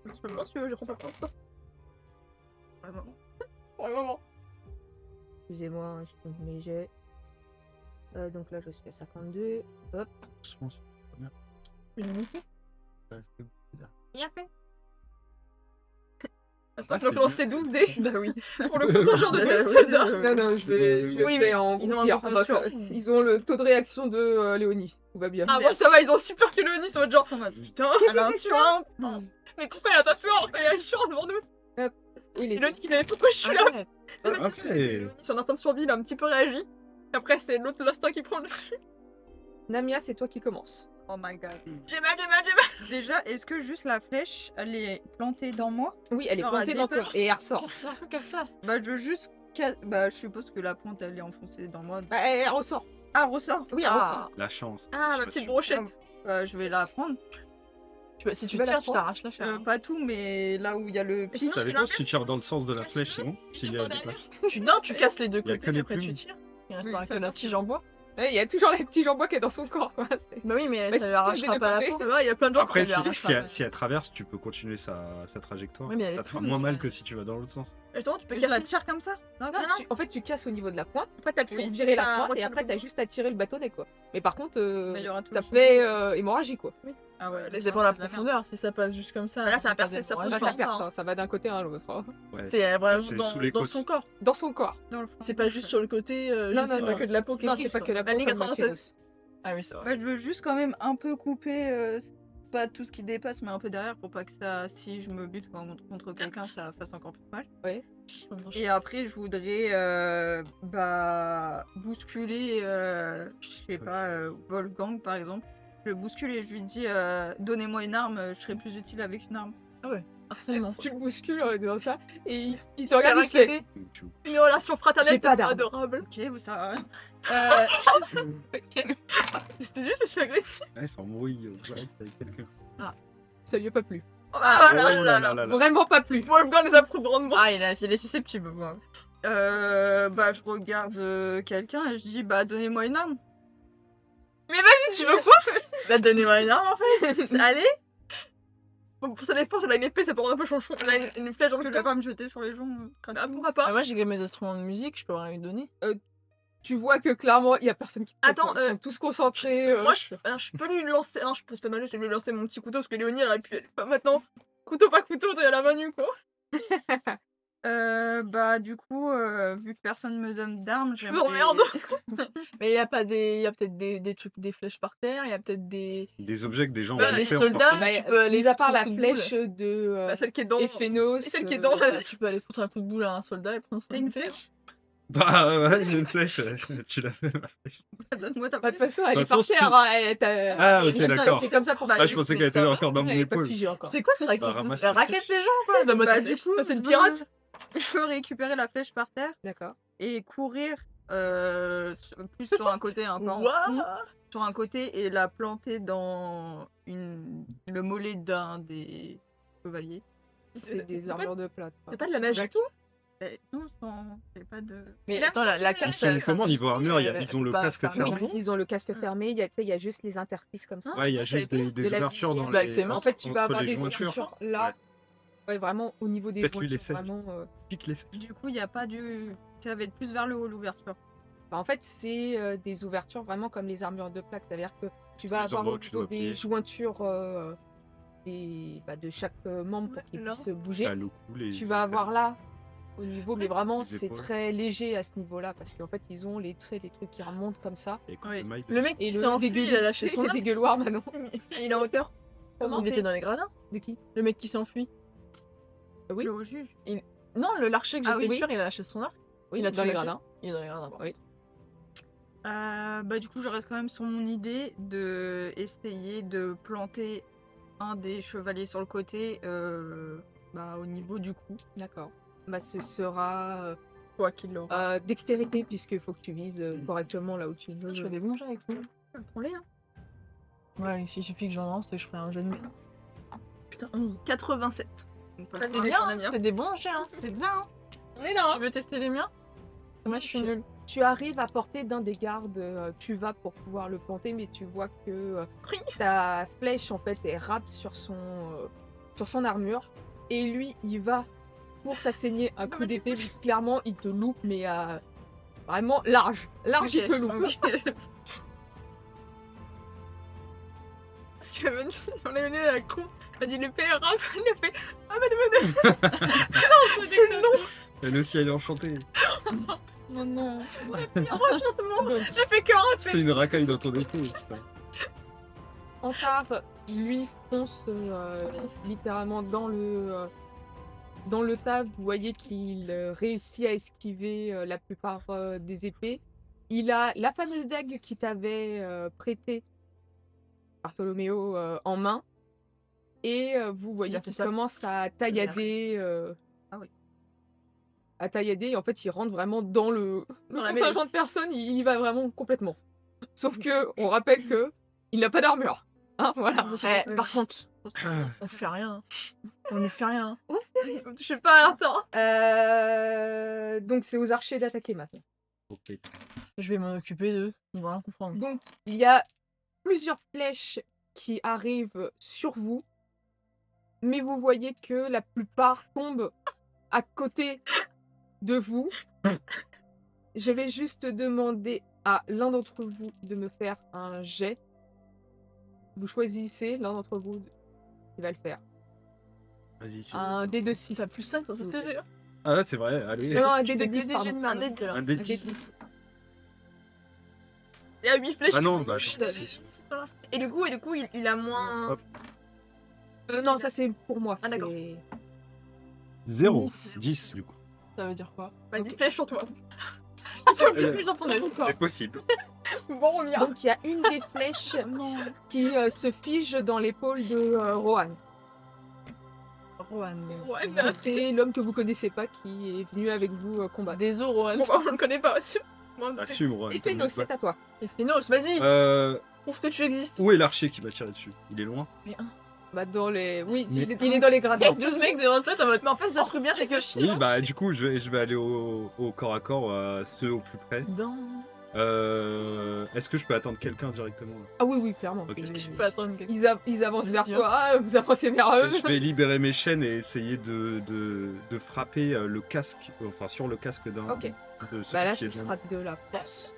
Je peux pas suivre, je comprends pas ça. Vraiment. Vraiment. Excusez-moi, je compte mes jets. Donc là je suis à 52. Hop. Je pense. Bien fait. Bien fait. Attends, Ah, je vais c'est lancer bien. 12 dés. Bah oui. Pour le contingent de Oui, soldats. Non, non, je vais Oui, faire en ils ont un groupe. groupe sûr. Ils ont le taux de réaction de Léonie. Tout va bien. Ah bon, ça va, ils ont si peur que Léonie, ils sont genre putain, Elle a un surin. mais pourquoi elle a pas peur alors qu'elle est sûre devant nous? Et les Et l'autre qui fait pourquoi je suis là? ouais. C'est même si c'est Léonie, son instinct de survie, il a un petit peu réagi. Et après, c'est l'autre l'instinct qui prend le dessus. Namia, c'est toi qui commence. Oh my god. J'ai mal, j'ai mal, j'ai mal. Déjà, est-ce que juste la flèche, elle est plantée dans moi? Oui, elle est Genre, plantée elle dans toi dépasse. et elle ressort. Bah, je veux juste. Bah, je suppose que la plante, elle est enfoncée dans moi. Bah, elle ressort. Ah, ressort. Oui, elle ressort. La chance. Ah, Je ma suis petite sûr. brochette. Bah, je vais la prendre. Si tu vas la tires, tu prendre t'arraches la chair. Pas tout, mais là où il y a le Mais pic. sinon, Ça c'est dépend si tu l'inverse. tires dans le sens de la flèche, c'est bon. S'il y a dans des la places. Non, tu casses les deux Il y a côtés que les et après tu plumes. tires. Il Oui, restera ça que la marche. tige en bois. Il y a toujours la tige en bois qui est dans son corps. Quoi. Bah oui, mais Bah, ça si lui tu poses des arrachera deux pas la côtés. peau. Ça va, il y a plein de gens Après, lui si, arrachera. si elle traverse, tu peux continuer sa trajectoire. Oui, mais elle Ça est te fera plus moins longue, mal elle. que si tu vas dans l'autre sens. Justement, tu peux Je la casser. tire comme ça? Non, non. en fait, tu casses au niveau de la pointe Après, t'appuies. pour virer la Ça pointe et retire après, le t'as juste à tirer le bâtonnet. Quoi. Mais par contre, Mais il y aura ça toujours fait hémorragie. Quoi. Ah ouais, Ça dépend de la profondeur. Si ça passe juste comme ça. Là, ça a c'est pas percé, ça d'hémorragie. Bah, Je ça pense, perce, hein. ça va d'un côté à l'autre. hein. Ouais. C'est vraiment C'est dans, sous les dans côtes. son corps. Dans son corps. dans le fond. C'est pas juste sur le côté. Non, c'est non, pas non. que de la peau qui est Non, prise, c'est pas quoi. que la La peau ligne comme 96. Ah oui, c'est vrai. Bah, je veux juste quand même un peu couper, pas tout ce qui dépasse, mais un peu derrière pour pas que ça, si je me bute contre quelqu'un, ça fasse encore plus mal. Et après, je voudrais bousculer, je sais pas, Wolfgang par exemple. Je le bouscule et je lui dis donnez-moi une arme, je serai plus utile avec une arme. Harcèlement. Tu le bouscules en disant ça et il te regarde, il fait Une relation fraternelle J'ai pas d'arme. adorable. Ok, vous ça. C'était juste, je suis agressive. Ouais, ça embrouille direct avec quelqu'un. ça lui a pas plu. Ah Oh là là là là. Vraiment pas plu. Wolfgang les approuve grandement. Ah, il est susceptible. Moi. Bah, je regarde quelqu'un et je dis bah donnez-moi une arme. Mais vas-y, tu veux quoi? Bah, donnez-moi une arme en fait. Allez. Bon, pour sa défense, elle a une épée, ça peut rendre un peu chanchon. Elle a une flèche dans Parce que le je vais cœur. pas me jeter sur les gens. Ah, pourquoi pas? Ah, moi, j'ai mes instruments de musique, je peux rien lui donner. Tu vois que clairement, il y a personne qui te Attends, répond. Ils sont tous concentrés. Moi, je peux lui lancer. Non, je peux pas mal, je vais lui lancer mon petit couteau parce que Léonie, elle aurait pu. Pas maintenant. Couteau, pas couteau, t'es à la main nue, quoi. Bah du coup, vu que personne me donne d'armes, Je vous emmerde. Mais il y a pas des. Il y a peut-être des trucs, des flèches par terre, il y a peut-être des. Des objets que des gens ont Bah, les laissés en soldats, fortune. tu peux aller les à part foutre un la coup de flèche de Bah, celle qui est dans. Ephénos. Et celle qui est dans Bah, tu peux aller foutre un coup de boule à un soldat et prendre son T'as une épée. flèche? Bah ouais, j'ai une flèche, tu l'as fait. Donne-moi ta Bah, de flèche. toute façon, elle De est toute par façon, terre. Hein, elle t'a- Ah, ok, elle est d'accord. restée comme ça pour Ah, je pensais qu'elle était encore dans mon Elle est pas épaule. figée encore. C'est quoi ces raquettes? ramasse La la raquette les gens quoi? Donne-moi ta Bah, du flèche. coup, C'est une je pirate? Je peux récupérer la flèche par terre D'accord. et courir plus sur un côté encore en dessous, Ouah. sur un côté et la planter dans le mollet d'un des chevaliers. C'est des armures de plate. Y'a pas de la magie, toi? Non, j'ai pas de. Mais C'est attends, la carte. Ils sont comment niveau armure? Ils ont le pas- casque pas- fermé. Oui, ils ont le casque fermé. Il y a, tu sais, il y a juste les interstices comme ça. Ouais, il y a juste des De la ouvertures dans visière. Bah, avec les. tes mains. En fait, tu vas entre avoir les des jointures. ouvertures là. Ouais, vraiment au niveau des Peut-être lui, jointures. il essaie. Vraiment. Pique les. Du coup, il y a pas du. Ça va être plus vers le haut l'ouverture. Bah, en fait, c'est des ouvertures vraiment comme les armures de plaque. C'est-à-dire que tu vas Les avoir endroits au où tu niveau dois des appuyer. jointures de chaque membre pour qu'ils Là. puissent bouger. Ah, le cou, les Tu vas avoir là au niveau, mais vraiment Les c'est épaules. très léger à ce niveau-là parce qu'en fait ils ont les traits, les trucs qui remontent comme ça. Et coups Oui. de maille. Le mec Et qui s'est le enfui, il a lâché son arc. dégueuloir Manon. Il est en hauteur. Il était dans les gradins. De qui? Le mec qui s'est enfui. Oui. Le haut juge. Non, le l'archer que j'ai Ah fait oui. fuir, il a lâché son arc. Oui, Il a dans tout les lâché. gradins. Il est dans les gradins. Oui. Bah du coup, je reste quand même sur mon idée de essayer de planter un des chevaliers sur le côté, au niveau du cou. D'accord. Bah ce sera Quoi qu'il l'aura. dextérité puisqu'il faut que tu vises correctement là où tu veux. Je fais des bons jets avec lui. Prends-les, hein. Ouais, s'il suffit que j'en lance et je ferai un jet de merde. Putain, 11. 87. C'est on bien, aime bien. c'est des bons jets, hein. C'est bien. Hein. On est là, Tu veux tester les miens? Moi, je suis nulle. Tu arrives à porter d'un des gardes, tu vas pour pouvoir le planter, mais tu vois que ta flèche en fait est râpe sur son armure, et lui il va pour t'asséner un coup d'épée, mais clairement il te loupe, mais vraiment large, Ok, il te loupe. ok. Parce qu'elle m'a dit, on a eu la con, elle a dit l'épée est rap, elle a fait ah mais tout le long, Elle aussi, elle est enchantée. Non, non. enchantement, elle fait que rapper. C'est une racaille dans ton épée. putain. Antar, lui, fonce littéralement dans le tas. Vous voyez qu'il réussit à esquiver la plupart des épées. Il a la fameuse dague qui t'avait prêtée, Bartholoméo, en main. Et vous voyez Il a fait qu'il ça. commence à taillader. Ah oui. À taillader, et en fait, il rentre vraiment dans le Dans la contingent de personnes, il y va vraiment complètement. Sauf que, on rappelle que il n'a pas d'armure. Hein, voilà. Par contre, on fait rien. On ne fait rien. Je sais pas, attends. Donc c'est aux archers d'attaquer maintenant. Ok. Je vais m'en occuper d'eux. Ils vont rien comprendre. Donc il y a plusieurs flèches qui arrivent sur vous, mais vous voyez que la plupart tombent à côté de vous. Je vais juste demander à l'un d'entre vous de me faire un jet. Vous choisissez l'un d'entre vous qui va le faire. Vas-y. Un dé de 6. T'as plus 5 dans cette TG. Ah là, c'est vrai, allez. Non, un Tu dé de fais que 10, des pardon. jets de merde. Un dé de- Un dé Un de dé de 10. 10. Il y a 8 flèches. Ah non, bah, Chut. si. Et du coup, il a moins. Hop. Non, ça c'est pour moi. Ah, d'accord. c'est- 0. 10. 10 du coup. Ça veut dire quoi? Bah, 10 flèches sur toi. Tu as plus dans ton avis. C'est possible. Bon, on vient. Donc il y a une des flèches qui se fige dans l'épaule de Rohan. Rohan. Ouais, C'était l'homme que vous connaissez pas qui est venu avec vous combattre. Des os, Rohan. Bon, bah, on le connaît pas, sûr. Moi, Assume, Rohan. Et Phénos, c'est à toi. Et Phénos, vas-y. Prouve que tu existes. Où est l'archer qui va tirer dessus? Il est loin. Bah dans les... Oui, Mais- il est dans les Il y gradins. a 12 mecs devant toi, t'as mode. Mais en fait, ce truc bien, c'est que Oui, bah du coup, je vais aller au corps à corps, ceux au plus près. Dans Est-ce que je peux attendre quelqu'un directement là Ah oui, oui, clairement. Ok. Je peux attendre quelqu'un. Ils avancent vers toi, vous avancez vers eux. Je vais libérer mes chaînes et essayer de frapper le casque, enfin sur le casque d'un. Ok. De celui Bah là, qui est ce devant. sera de la force.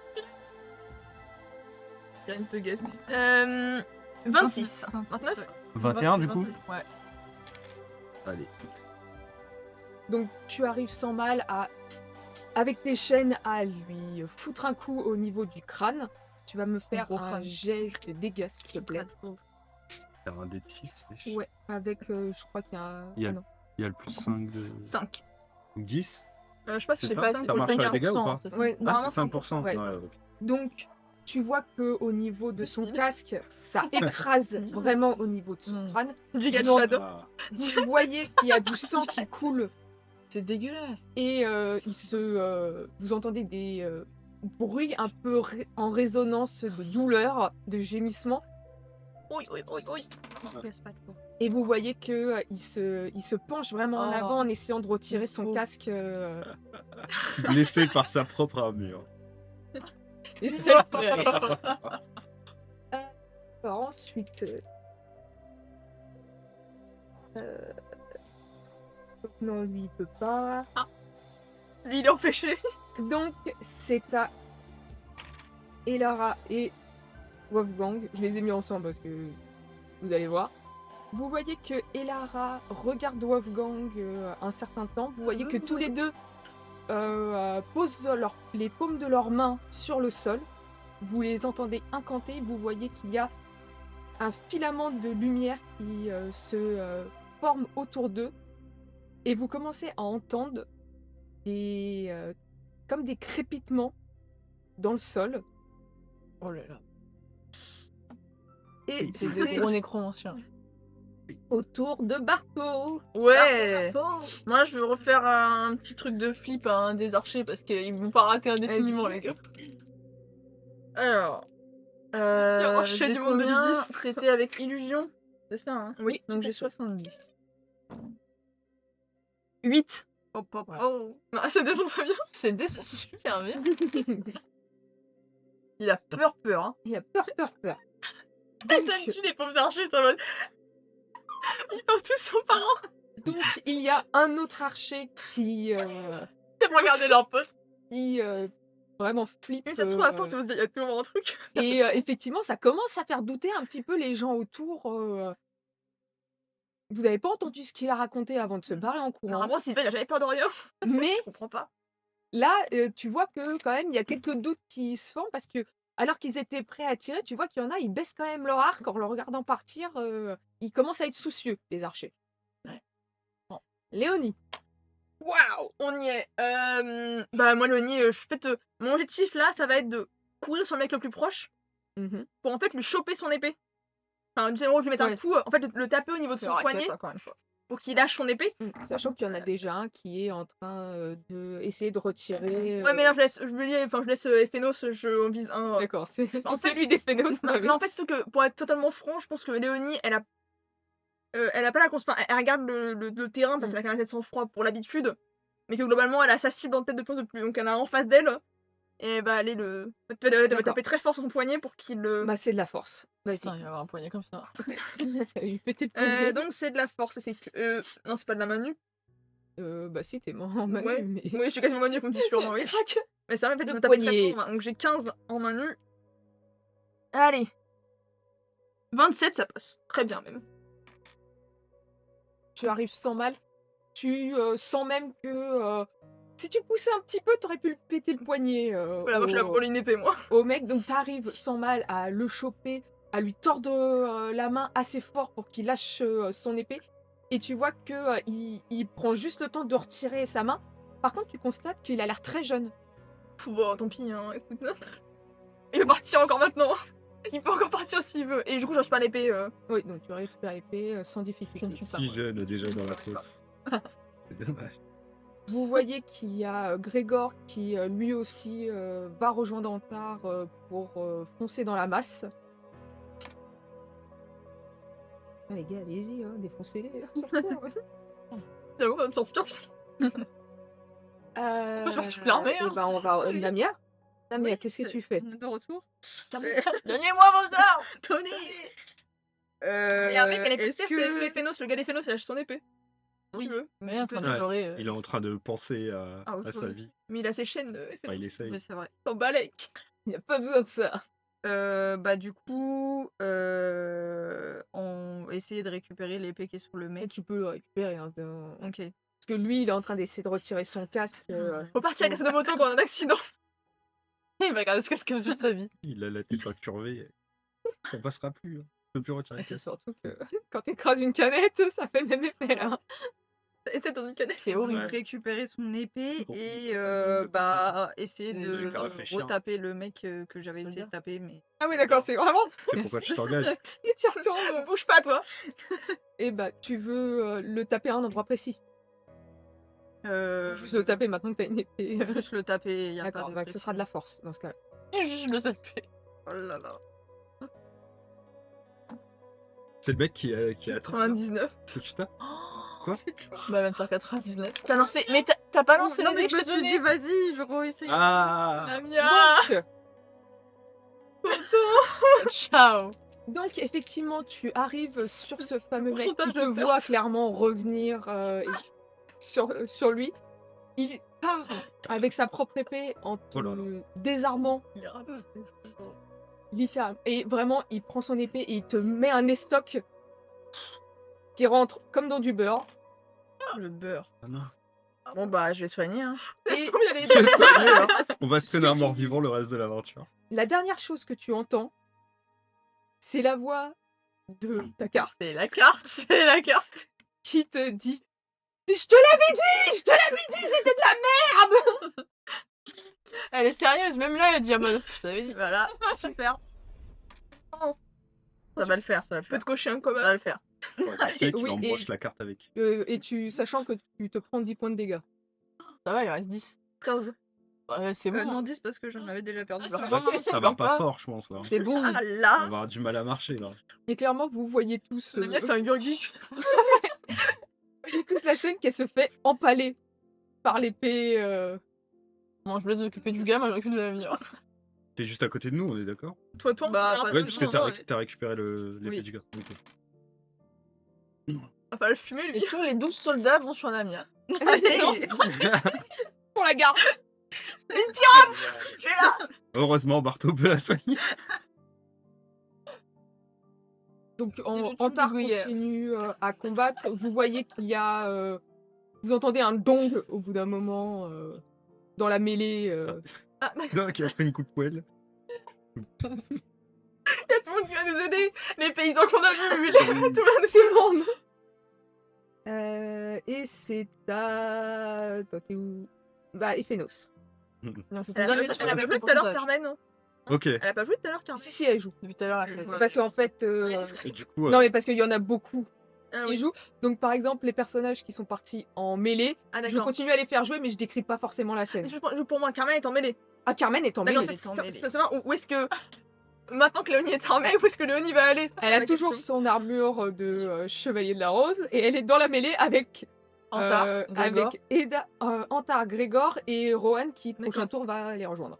Rien ne te gagne. 26. 29. 21 du coup. Ouais. Allez. Donc tu arrives sans mal avec tes chaînes à lui foutre un coup au niveau du crâne. Tu vas me faire gros un crâne. jet de dégâts s'il te plaît. Faire un dé de 6. Ouais, avec je crois qu'il y a un... Il y a- ah non. Il y a le plus 5 de. 5. 10. Je sais pas si C'est c'est ça pas Ça marche sur les dégâts ou pas Ouais, Ah, normalement, c'est 5%. Ouais. Ouais, ok. Donc tu vois que au niveau de son casque, ça écrase vraiment au niveau de son crâne. Giga Donc, Shadow. Ah. vous voyez qu'il y a du sang qui coule C'est dégueulasse. et vous entendez des bruits un peu en résonance de douleur, de gémissement. Et vous voyez que il se penche vraiment en Oh. avant en essayant de retirer son Oh. casque. Blessé par sa propre armure. Et c'est ensuite. Non, lui il peut pas. Lui, il est empêché. Donc c'est à Elara et Wolfgang. Je les ai mis ensemble parce que vous allez voir. Vous voyez que Elara regarde Wolfgang un certain temps. Vous voyez que tous les deux posent les paumes de leurs mains sur le sol. Vous les entendez incanter. Vous voyez qu'il y a un filament de lumière qui se forme autour d'eux. Et vous commencez à entendre comme des crépitements dans le sol. Oh là là. Et C'est c'est des gros nécromanciens. au tour de Barto. Ouais. Moi, je veux refaire un petit truc de flip à un des archers parce qu'ils vont pas rater indéfiniment, les gars. Alors. Tiens, enchaîne J'ai du monde de combien Didis. C'était avec illusion. C'est ça, hein Oui. Donc j'ai 70. 8. Hop, hop, Oh. Ah, ça descend très bien. Ces dés sont super bien. Il a peur, hein. Il a peur. T'aimes-tu les pauvres archers, ça va. Ils partent tous sans parents. Donc il y a un autre archer qui Pour regarder leur poste. vraiment flippe. Mais ça se trouve, à la fin, ça vous dit, il y a toujours un truc. Et effectivement, ça commence à faire douter un petit peu les gens autour. Vous n'avez pas entendu ce qu'il a raconté avant de se barrer en courant. Normalement, Sylvain, il a jamais peur de rien. Mais Je comprends pas. là, tu vois que quand même, il y a quelques doutes qui se forment parce que, alors qu'ils étaient prêts à tirer, tu vois qu'il y en a, ils baissent quand même leur arc en le regardant partir. Ils commencent à être soucieux, les archers. Ouais. Bon. Léonie. Waouh, on y est. Bah, moi, Léonie, mon objectif là, ça va être de courir sur le mec le plus proche Mhm. pour en fait lui choper son épée. Enfin, du moment où je lui mette un Ouais. coup, en fait, le taper au niveau de son poignet encore une fois. pour qu'il lâche son épée. Sachant qu'il y en a déjà un qui est en train de essayer de retirer. Ouais, mais là, je laisse Ephénos, on vise un. D'accord, c'est En fait- celui des Phénos. Non, mais en fait, c'est que pour être totalement franc, je pense que Léonie, elle a pas la conscience. Elle regarde le terrain parce qu'elle a la tête sans froid pour l'habitude, mais que globalement, elle a sa cible en tête de plus en plus. Donc, elle a en face d'elle. Et bah, elle va D'accord. taper très fort sur son poignet pour qu'il le. Bah, c'est de la force. Vas-y. Putain, il va y avoir un poignet comme ça. Il pétait le poignet. Donc, c'est de la force. Non, c'est pas de la main nue. Bah si, t'es mort en manu, Ouais. mais... Oui, je suis quasiment main nue comme tu sûrement, oui. Crac. Mais ça va, en fait, Le je me tape très poignet. fort. Donc, j'ai 15 en main nue. Allez. 27, ça passe. Très bien, même. Tu arrives sans mal. Tu sens même que si tu poussais un petit peu, t'aurais pu le péter le poignet Voilà, moi, je suis là pour une épée, moi. au mec. Donc t'arrives sans mal à le choper, à lui tordre la main assez fort pour qu'il lâche son épée. Et tu vois que il prend juste le temps de retirer sa main. Par contre, tu constates qu'il a l'air très jeune. Pff, bon, tant pis, hein, écoute. Il va partir encore maintenant. Il peut encore partir s'il veut. Et du coup, je lâche pas l'épée. Oui, donc tu récupères l'épée sans difficulté. Si jeune déjà dans la sauce. C'est dommage. Vous voyez qu'il y a Grégor qui lui aussi va rejoindre Antar pour foncer dans la masse. Ah, les gars, allez-y, hein, défoncez-les. surtout. J'avoue, on s'en fiche. Je vais faire toute l'armée, hein. On va Lamia. Namia, qu'est-ce que tu fais? On est de retour. Donnez-moi vos armes. Donnez. Et un mec, elle est est-ce c'est que... Phénos, le gars des Phénos, il lâche son épée. Oui. Tu veux. Mais en train de Ouais. pleurer. Il est en train de penser Ah, à sa vie. Mais il a ses chaînes. Enfin, il essaye. Oui, c'est vrai. Son balèque. Il n'y a pas besoin de ça. Bah du coup, on essayait de récupérer l'épée qui est sur le Et mec. tu peux le récupérer. Hein, Ok. Parce que lui, il est en train d'essayer de retirer son casque. Faut partir avec la de moto quand on a un accident. Il va regarder ce casque de toute sa vie. Il a la tête incurvée. Ça passera plus. Hein. Il peut plus retirer. Et c'est surtout que quand t'écrases une canette, ça fait le même effet là. Elle était dans une canette. C'est Donc horrible. récupérer son épée Bon. et bah essayer C'est de qu'à réfléchir. retaper le mec que j'avais essayé de taper, mais Ah oui, d'accord, c'est vraiment. C'est pourquoi tu t'engages. Et tu retournes. Bouge pas, toi. Et bah, tu veux le taper à un endroit précis. Juste le taper maintenant que t'as une épée. juste le taper. Y a D'accord, pas de bah, ce sera de la force dans ce cas-là. Juste le taper. Oh là là. C'est le mec qui a 99. Tout de suite là. Quoi? Bah 25,99. T'as lancé. Mais t'as pas lancé Non les mais dés je que me je te suis dit donnais. vas-y, je réessaye. Ah Namia. Ciao. Donc, effectivement, tu arrives sur ce fameux mec Pourcentage qui te de voit perte. clairement revenir sur lui. Il part avec sa propre épée en te Oh là là. désarmant, littéralement. Et vraiment, il prend son épée et il te met un estoc qui rentre comme dans du beurre. Le beurre. Ah non. Bon bah je vais soigner hein. Et On va se tenir un mort-vivant le reste de l'aventure. la dernière chose que tu entends, c'est la voix de ta carte C'est la carte. C'est la carte. qui te dit « Mais je te l'avais dit, c'était de la merde !» Elle est sérieuse, même là elle dit en mode. Je t'avais dit. Voilà, super. Ça va le faire, ça va le Je peux faire. te cocher un Ça commun. va le faire. Ouais, tu sais qu'il Oui, embroche la carte avec. Et sachant que tu te prends 10 points de dégâts. Ça va, il reste 10. 15. Ouais, c'est bon. Non 10 parce que j'en avais déjà perdu. Ah, Bah, ça va pas fort, je pense. Là. C'est bon. Ah On va là. avoir du mal à marcher là. Et clairement, vous voyez tous, Namia, c'est un gurgut. tous la scène qui se fait empaler par l'épée. Bon, je vous laisse occuper du gars, moi j'occupe de la vie. T'es juste à côté de nous, on est d'accord? Toi, Bah, on pas a Ouais, un parce peu que de- t'as récupéré l'épée Oui. du gars. Ok. Va falloir le fumer, Et lui. tous les 12 soldats vont sur Namia. Allez, Pour la garde. Heureusement, Barto peut la soigner. Donc le Antar Tchoulouguière. continue à combattre. Vous voyez qu'il y a... vous entendez un dong au bout d'un moment dans la mêlée. Non, qui a pris une coup de poêle. il y a tout le monde qui va nous aider. Les paysans qu'on a vus, tout le monde nous Tout le monde. Et c'est à... Toi, t'es où? Bah, Ephénos. Non, c'est Elle a pas joué tout à l'heure, Carmen. hein. Ok. Elle a pas joué tout à l'heure, Carmen. Si, elle joue. Depuis tout à l'heure, elle fait C'est ça. parce qu'en fait... Et du coup, Non, mais parce qu'il y en a beaucoup Ah qui oui. jouent. Donc, par exemple, les personnages qui sont partis en mêlée, Ah je d'accord. continue à les faire jouer, mais je décris pas forcément la scène. Juste pour moi, Carmen est en mêlée. Ah, Carmen est en D'accord, mêlée. c'est savoir où est-ce que... Maintenant que Léonie est armée, où est-ce que Léonie va aller? Elle a la toujours question. son armure de chevalier de la rose et elle est dans la mêlée avec Antar, Grégor. avec Eda, Antar, Grégor et Rohan qui prochain D'accord. tour va les rejoindre.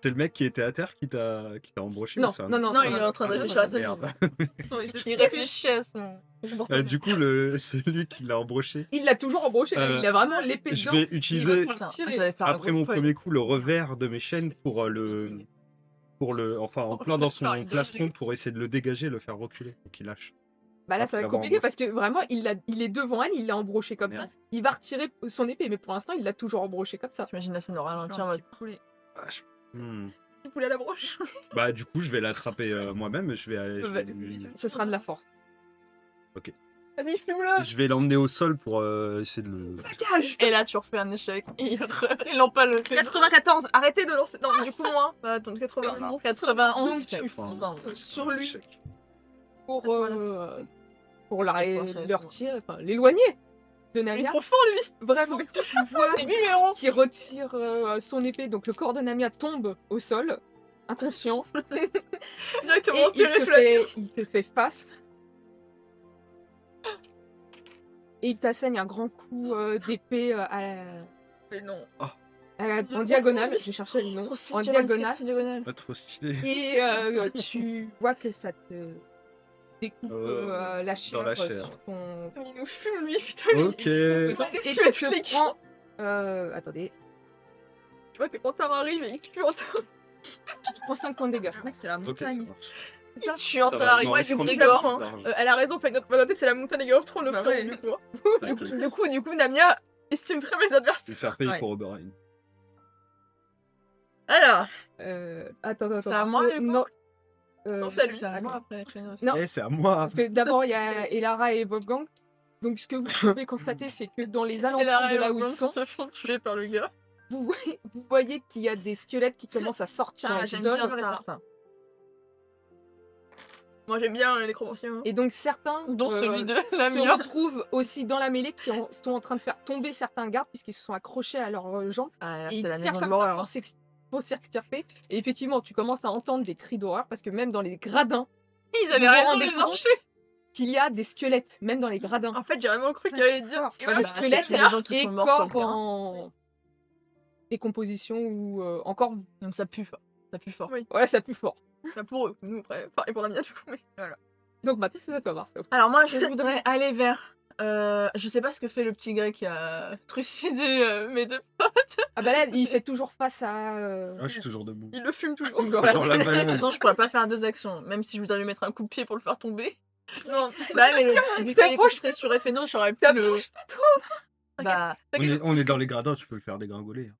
c'est le mec qui était à terre qui t'a embroché Non, ou c'est un non, autre non, Non, c'est il un est en train de réfléchir à sa vie. Merde. Il réfléchit à son. Du coup, celui qui l'a embroché, Il l'a toujours embroché, là, il a vraiment l'épée je dedans. vais Il va utiliser pouvoir tirer. J'allais faire un après gros mon spoil. premier coup le revers de mes chaînes pour enfin en plein dans faire son une plastron pour essayer de le dégager et le faire reculer pour qu'il lâche. Bah là, ça va être L'avoir compliqué embroché. parce que vraiment, il est devant elle, il l'a embroché comme ça. Merde. Il va retirer son épée, mais pour l'instant, il l'a toujours embroché comme ça. J'imagine la scène au ralenti en mode. Hmm. Il poulet à la broche. Bah du coup, je vais l'attraper moi-même. Je vais aller. Ce sera de la force. Vas-y, fume-le. Je vais l'emmener au sol pour essayer de le. Dégage. Et là, tu refais un échec. Il empale le fait. 94, arrêtez de lancer. Non, du coup, moi. Bah, attends, 80. 91. Donc, tu Pardon. sur lui Échec. pour Ouais, le retirer, enfin l'éloigner de Il est Namia. trop fort, lui. Vraiment, tu vois C'est lui le héros. qui retire son épée, donc le corps de Namia tombe au sol, inconscient, Directement et enterré sous la il te fait face. Et il t'assène un grand coup d'épée à Mais non. en diagonale, j'ai cherché le nom, Trop stylé, en tu vois, diagonale, c'est diagonale. Pas trop stylé. et tu vois que ça te découpe la chair, la chair. sur ton... Il nous fume, lui, putain. Ok. Et Dessus, tu à tous les te prends... attendez, Tu vois que quand t'en arrive et il pue en ça. tu prends 5 points de dégâts. Mec, c'est la Ok, montagne. Ça, je suis en Ça train va, d'arriver. non, Ouais, je du coup, prends je des l'apprends. gants d'argent. Elle a raison, fait dans ma tête, c'est la montagne des Game of Thrones, le Bah frère, ouais. du coup. T'inquiète. Du coup, Namia estime très mes adversaires. Je vais faire payer Ouais. pour Oberyn. Alors, Attends. C'est à moi, du coup Non. non, c'est à lui. C'est à Attends. moi après, Xenos. Non. Eh, c'est à moi. Parce que d'abord, il y a Elara et Wolfgang. Donc, ce que vous pouvez constater, c'est que dans les alentours de là où ils sont, se font tuer par le gars. vous voyez qu'il y a des squelettes qui commencent à sortir Ah, du j'aime sol. bien ça. Moi, j'aime bien les nécromanciens. Hein. Et donc, certains Dont celui de se Namia. retrouvent aussi dans la mêlée qui sont en train de faire tomber certains gardes puisqu'ils se sont accrochés à leurs jambes. Ah, là, Et c'est ils la tirent maison de comme ça l'horreur. pour pour s'extirper. Et effectivement, tu commences à entendre des cris d'horreur parce que même dans les gradins, Ils vous avaient vous raison, rendez les compte archers. qu'il y a des squelettes, même dans les gradins. En fait, j'ai vraiment cru qu'il allait dire. Enfin, Bah, des squelettes c'est les gens qui et sont morts sur le corps terrain. en décomposition ou encore... Donc ça pue fort. Ça pue fort. Oui. Voilà, ça pue fort. Enfin, pour eux, nous, après. Enfin, et pour la mienne, du coup, mais voilà. Donc maintenant, c'est à toi, Marceau. Alors moi, je voudrais aller vers... je sais pas ce que fait le petit grec qui a trucidé mes deux. Ah bah là, il fait toujours face à... Ah, je suis toujours debout. Il le fume toujours. toujours là. Genre la De toute baleine. façon, je pourrais pas faire deux actions. Même si je voudrais lui mettre un coup de pied pour le faire tomber. Non, Bah mais vu qu'il est concentré sur Ephéno, j'aurais pu le... Bah... On est dans les gradins, tu peux le faire dégringoler.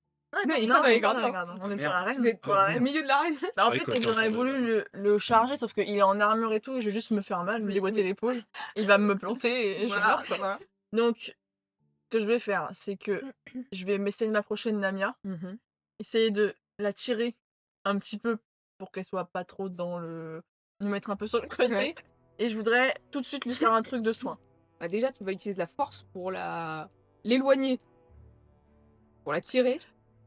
Non, il est non, pas dans les on est gradins. gradins. On est sur la reine. Vous êtes sur la au reine. milieu de l'arène. Bah en Ouais, fait, quoi, c'est que j'aurais attends, voulu le charger, sauf qu'il est en armure et tout, et je vais juste me faire mal, me déboîter l'épaule. Il va me planter et je Voilà. meurs, quoi. Donc, ce que je vais faire, c'est que je vais essayer de m'approcher de Namia, essayer de la tirer un petit peu pour qu'elle soit pas trop dans le... nous mettre un peu sur le côté. Ouais. Et je voudrais tout de suite lui faire un truc de soin. Bah déjà, tu vas utiliser de la force pour l'éloigner. Pour la tirer.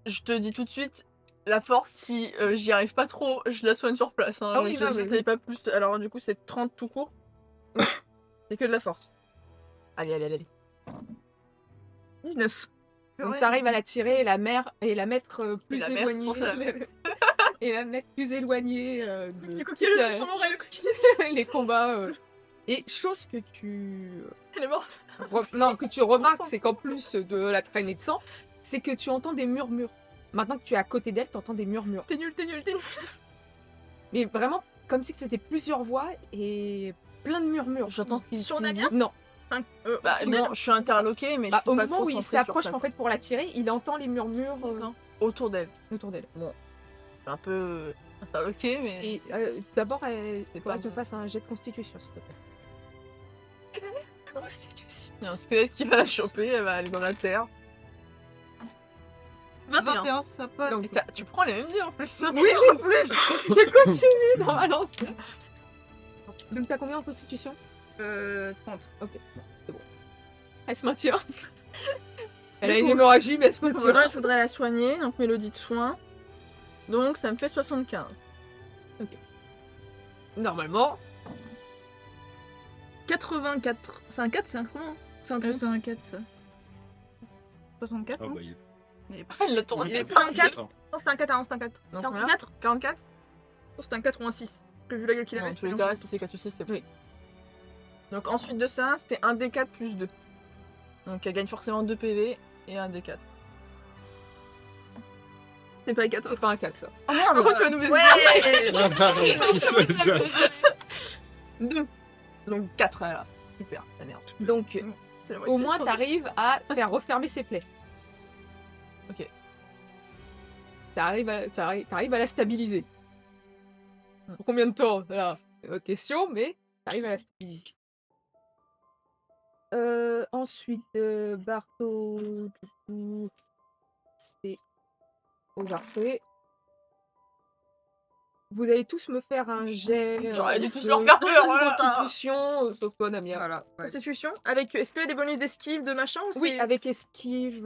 Je te dis tout de suite, la force, si j'y arrive pas trop, je la soigne sur place. Hein. Ah oui, non, mais j'essaye pas plus. Alors du coup, c'est 30 tout court. C'est que de la force. Allez. 19. Donc t'arrives à la tirer et la mettre plus la mère, éloignée. pense à la mère. Et la mettre plus éloignée de Le coquillage toutes de son oreille, le coquillage. les combats. Et chose que Elle est morte. non, que tu remarques, c'est qu'en plus de la traînée de sang, c'est que tu entends des murmures. Maintenant que tu es à côté d'elle, tu entends des murmures. T'es nul. Mais vraiment, comme si c'était plusieurs voix et plein de murmures. J'entends ce qu'il Sur dit. Namia Non. Enfin, Bah non, je suis interloquée, mais Bah, je peux au pas moment trop où il centrer sur s'approche ça, en fait pour la tirer, il entend les murmures autour d'elle. autour d'elle. Je suis un peu interloquée, mais... Et d'abord, il C'est faudrait pas que tu bon. fasses un jet de constitution, s'il te plaît. Constitution. Il y a un squelette qui va la choper, elle va aller dans la terre. 21. Ça passe. Donc, Et tu prends les mêmes dés en plus. oui, je continue dans ma lancée. Donc, t'as combien en constitution 30. Elle se maintient. Elle a une hémorragie, mais elle se maintient. Moi, je voudrais la soigner, donc mélodie de soin. Donc ça me fait 75. Normalement. 84. C'est un 4, c'est un comment? C'est un 30. C'est un 4 ça. 64 Ah non bah, il est... Il est pas- Il l'a tourné. Il est c'est 44. ça. Non, c'était un 4, c'était un 4. Donc 44. 44. Non, c'était un 4 ou un 6. Que vu la gueule qu'il Non, avait, en tous les c'était un cas, 4. si c'est 4 ou 6, c'est Oui. Donc ensuite de ça, c'est un D4 plus 2. Donc elle gagne forcément 2 PV et un D4. C'est pas un 4. C'est pas un 4, ça. Oh merde. Pourquoi tu vas nous baisser? Ah, pardon, je suis 2. Donc 4 là. Super, la merde. Donc, C'est la au moitié. moins, t'arrives à faire refermer ses plaies. Ok. T'arrives à la stabiliser. Pour combien de temps? Là, c'est une autre question, mais t'arrives à la stabiliser. Ensuite, Barto, du coup, c'est au Barcé. Vous allez tous me faire un jet. J'aurais dû de tous leur faire peur, voilà. Constitution, sauf toi, Namia. Voilà. Ouais. Constitution. Avec. Est-ce qu'il y a des bonus d'esquive, de machin ou Oui, c'est- avec esquive.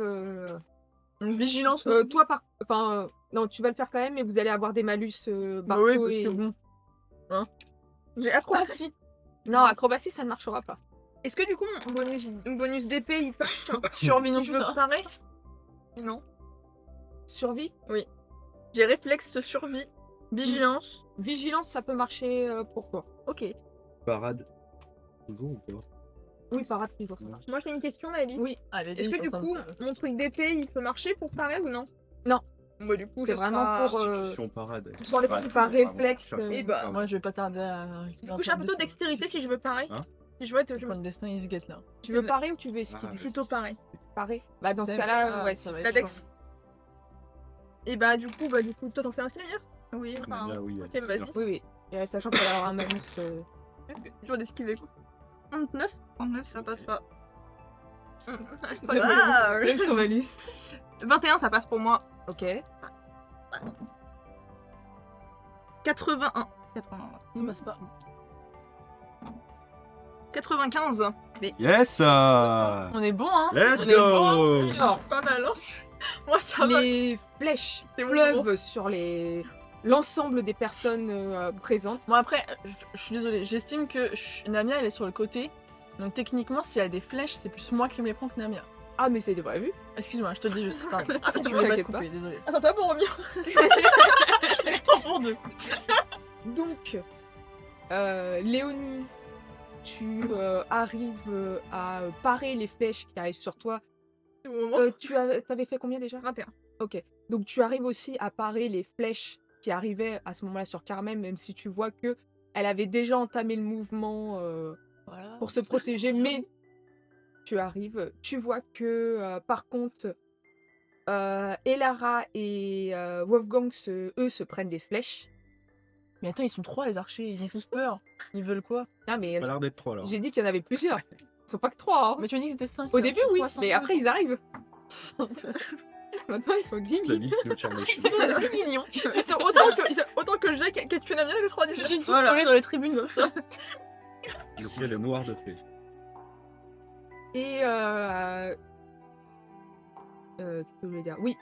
Une vigilance. Toi, non, tu vas le faire quand même, mais vous allez avoir des malus Bah Barto oui, parce et. que bon. J'ai acrobatie. Non, acrobatie, ça ne marchera pas. Est-ce que du coup, mon bonus d'épée il passe Survie non si je veux parer? Non. Survie? J'ai réflexe, survie, vigilance. Vigilance, ça peut marcher pour toi. Ok. Parade. Toujours ou pas? Oui, parade, toujours ça Ouais. marche. Moi j'ai une question, Maëlys. Oui, Allez, Est-ce que du coup, mon truc d'épée, il peut marcher pour parer ou non? Non. Bah du coup, c'est ce vraiment sera- pour Si on parade. Sur les Ouais, par c'est réflexe, vraiment- Eh bah, Moi, je vais pas tarder à. Du coup, j'ai un peu de dextérité si je veux parer. Hein Si je veux être, je Le point de destin, il se guette là. tu veux parer ou tu veux esquiver? Ah, plutôt parer. Parer. Bah dans ce C'est- cas-là, ah, ouais, ça c'est va La être dex. Et bah du coup, toi t'en fais un aussi, la mienne? Oui. Enfin, Là, oui, ok, c'est vas-y. sûr. Oui, oui. Et sachant qu'elle va avoir un malus. Dur d'esquiver quoi. 29. 39, ça passe pas. Ah, Même son malus. 21, ça passe pour moi. Ok. 81. 80. Il passe pas. 95. Yes! On est bon, hein? Let's On est bon. go! Alors, Pas mal, hein. Moi ça va. les flèches C'est mon pleuvent sur l'ensemble des personnes présentes. Bon, après, je suis désolée, j'estime que Namia, elle est sur le côté. Donc, techniquement, s'il y a des flèches, c'est plus moi qui me les prends que Namia. Ah, mais c'est prévu. Excuse-moi, je te le dis juste. Pardon. Ah, Si tu tu voulais pas te t'inquiète pas. couper, désolée. Attends, toi pour revenir. Pour deux. Donc, Léonie, tu arrives à parer les flèches qui arrivent sur toi. C'est mon moment. T'avais fait combien déjà? 21. Ok. Donc tu arrives aussi à parer les flèches qui arrivaient à ce moment-là sur Carmen, même si tu vois que elle avait déjà entamé le mouvement Voilà. pour se protéger, mais tu arrives. Tu vois que par contre, Elara et Wolfgang, eux, se prennent des flèches. Mais attends, ils sont trois, les archers, ils ont tous peur. Ils veulent quoi? Ah, mais Ça a l'air d'être 3 là. j'ai dit qu'il y en avait plusieurs. Ils sont pas que trois. Hein. Mais tu m'as dit que c'était 5. Au début, oui, mais après, ils arrivent. Maintenant, ils sont 10 La 000. vie de Charlie. Ils sont 10 millions. Ils sont autant que Jay qui a tué Namia le 3 Ils 18. sont tous collés dans les tribunes comme ça. Le ciel est noir de flèches. Et qu'est-ce que je voulais dire? Oui.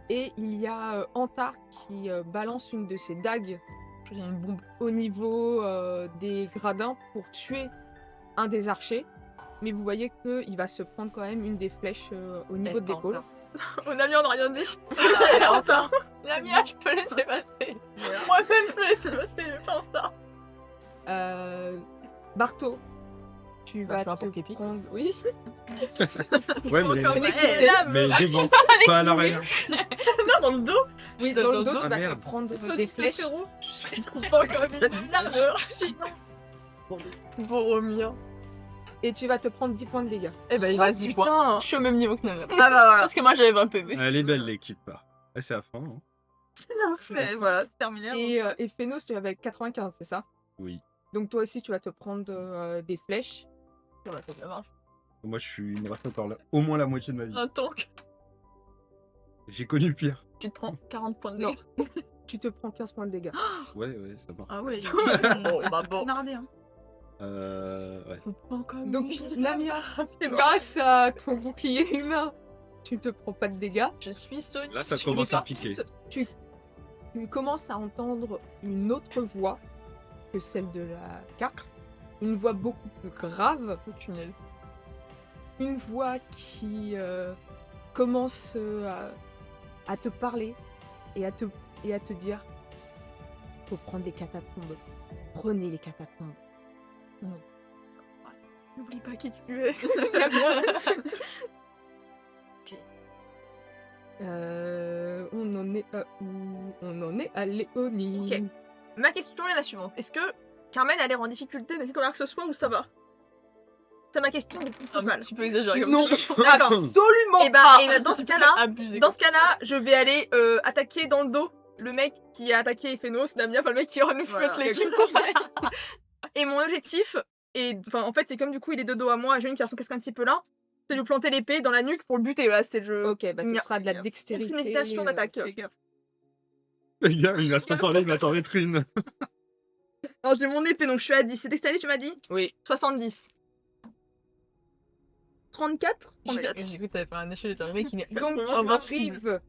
Et il y a Antar qui balance une de ses dagues Il y a une bombe. au niveau des gradins pour tuer un des archers. Mais vous voyez qu'il va se prendre quand même une des flèches au niveau de l'épaule. Oh, Namia, on a rien dit. Attends, Namia, je peux laisser passer. Moi-même, je peux laisser passer, mais pas en retard. Barto, tu Bah, vas je fais un te pour Képi. prendre... Oui, Ouais, mais, Encore, mais devant, pas à l'arrière. Non, dans le dos. oui dans le dos, Ah, tu vas te merde. prendre Saute, des flèches. frérot. Je trouve pas encore une largeur. Boromir. Et tu vas te prendre 10 points de dégâts. Eh ben, il reste 10 points. Putain. Je suis au même niveau que Namia. Ah bah voilà. Parce que moi, j'avais 20 PV. Elle est belle l'équipe. Ah, c'est à fond. Hein. Voilà, c'est terminé. Et Phénos, tu avais 95, c'est ça? Oui. Donc toi aussi, tu vas te prendre des flèches. Voilà, ça marche. Moi, il me reste encore au moins la moitié de ma vie. Un tank. J'ai connu pire. Tu te prends 40 points de Non. dégâts. Tu te prends 15 points de dégâts. Ouais, ça marche. Ah ouais, Bon, bah bon. Nardé, hein. Ouais. Faut pas encore Donc, mourir. Lamia, grâce à ton bouclier humain, tu ne te prends pas de dégâts. Je suis Sonic. Là, ça Mais commence à par piquer. contre, tu commences à entendre une autre voix que celle de la carte. Une voix beaucoup plus grave. Au tunnel. Une voix qui commence à te parler et à te dire faut prendre les catacombes. Prenez les catacombes. N'oublie pas qui tu es. On en est à où? On en est à Léonie. Ok. Ma question est la suivante. Est-ce que Carmen a l'air en difficulté depuis combien que ce soit ou ça va? C'est ma question Un principale. petit peu exagéré comme Non, ça. D'accord. absolument Et pas. bah, dans ce cas-là, Abusé. dans ce cas-là, je vais aller attaquer dans le dos le mec qui a attaqué Phénos, Damien, enfin le mec qui aura nous Voilà. flotte l'équipe. Et mon objectif, en fait, c'est comme du coup il est de dos à moi, j'ai une qui a son casque un petit peu là, c'est de lui planter l'épée dans la nuque pour le buter. Voilà, c'est le jeu. Ok, bah ce Nya. sera de la dextérité. Aucune hésitation d'attaque. Les gars, il va se retourner, il m'attend vitrine. Alors j'ai mon épée, donc je suis à 10. C'est dextérité, tu m'as dit? Oui. 70. 34? J'ai cru que t'avais fait un échelle de mec qui est Donc tu invincible.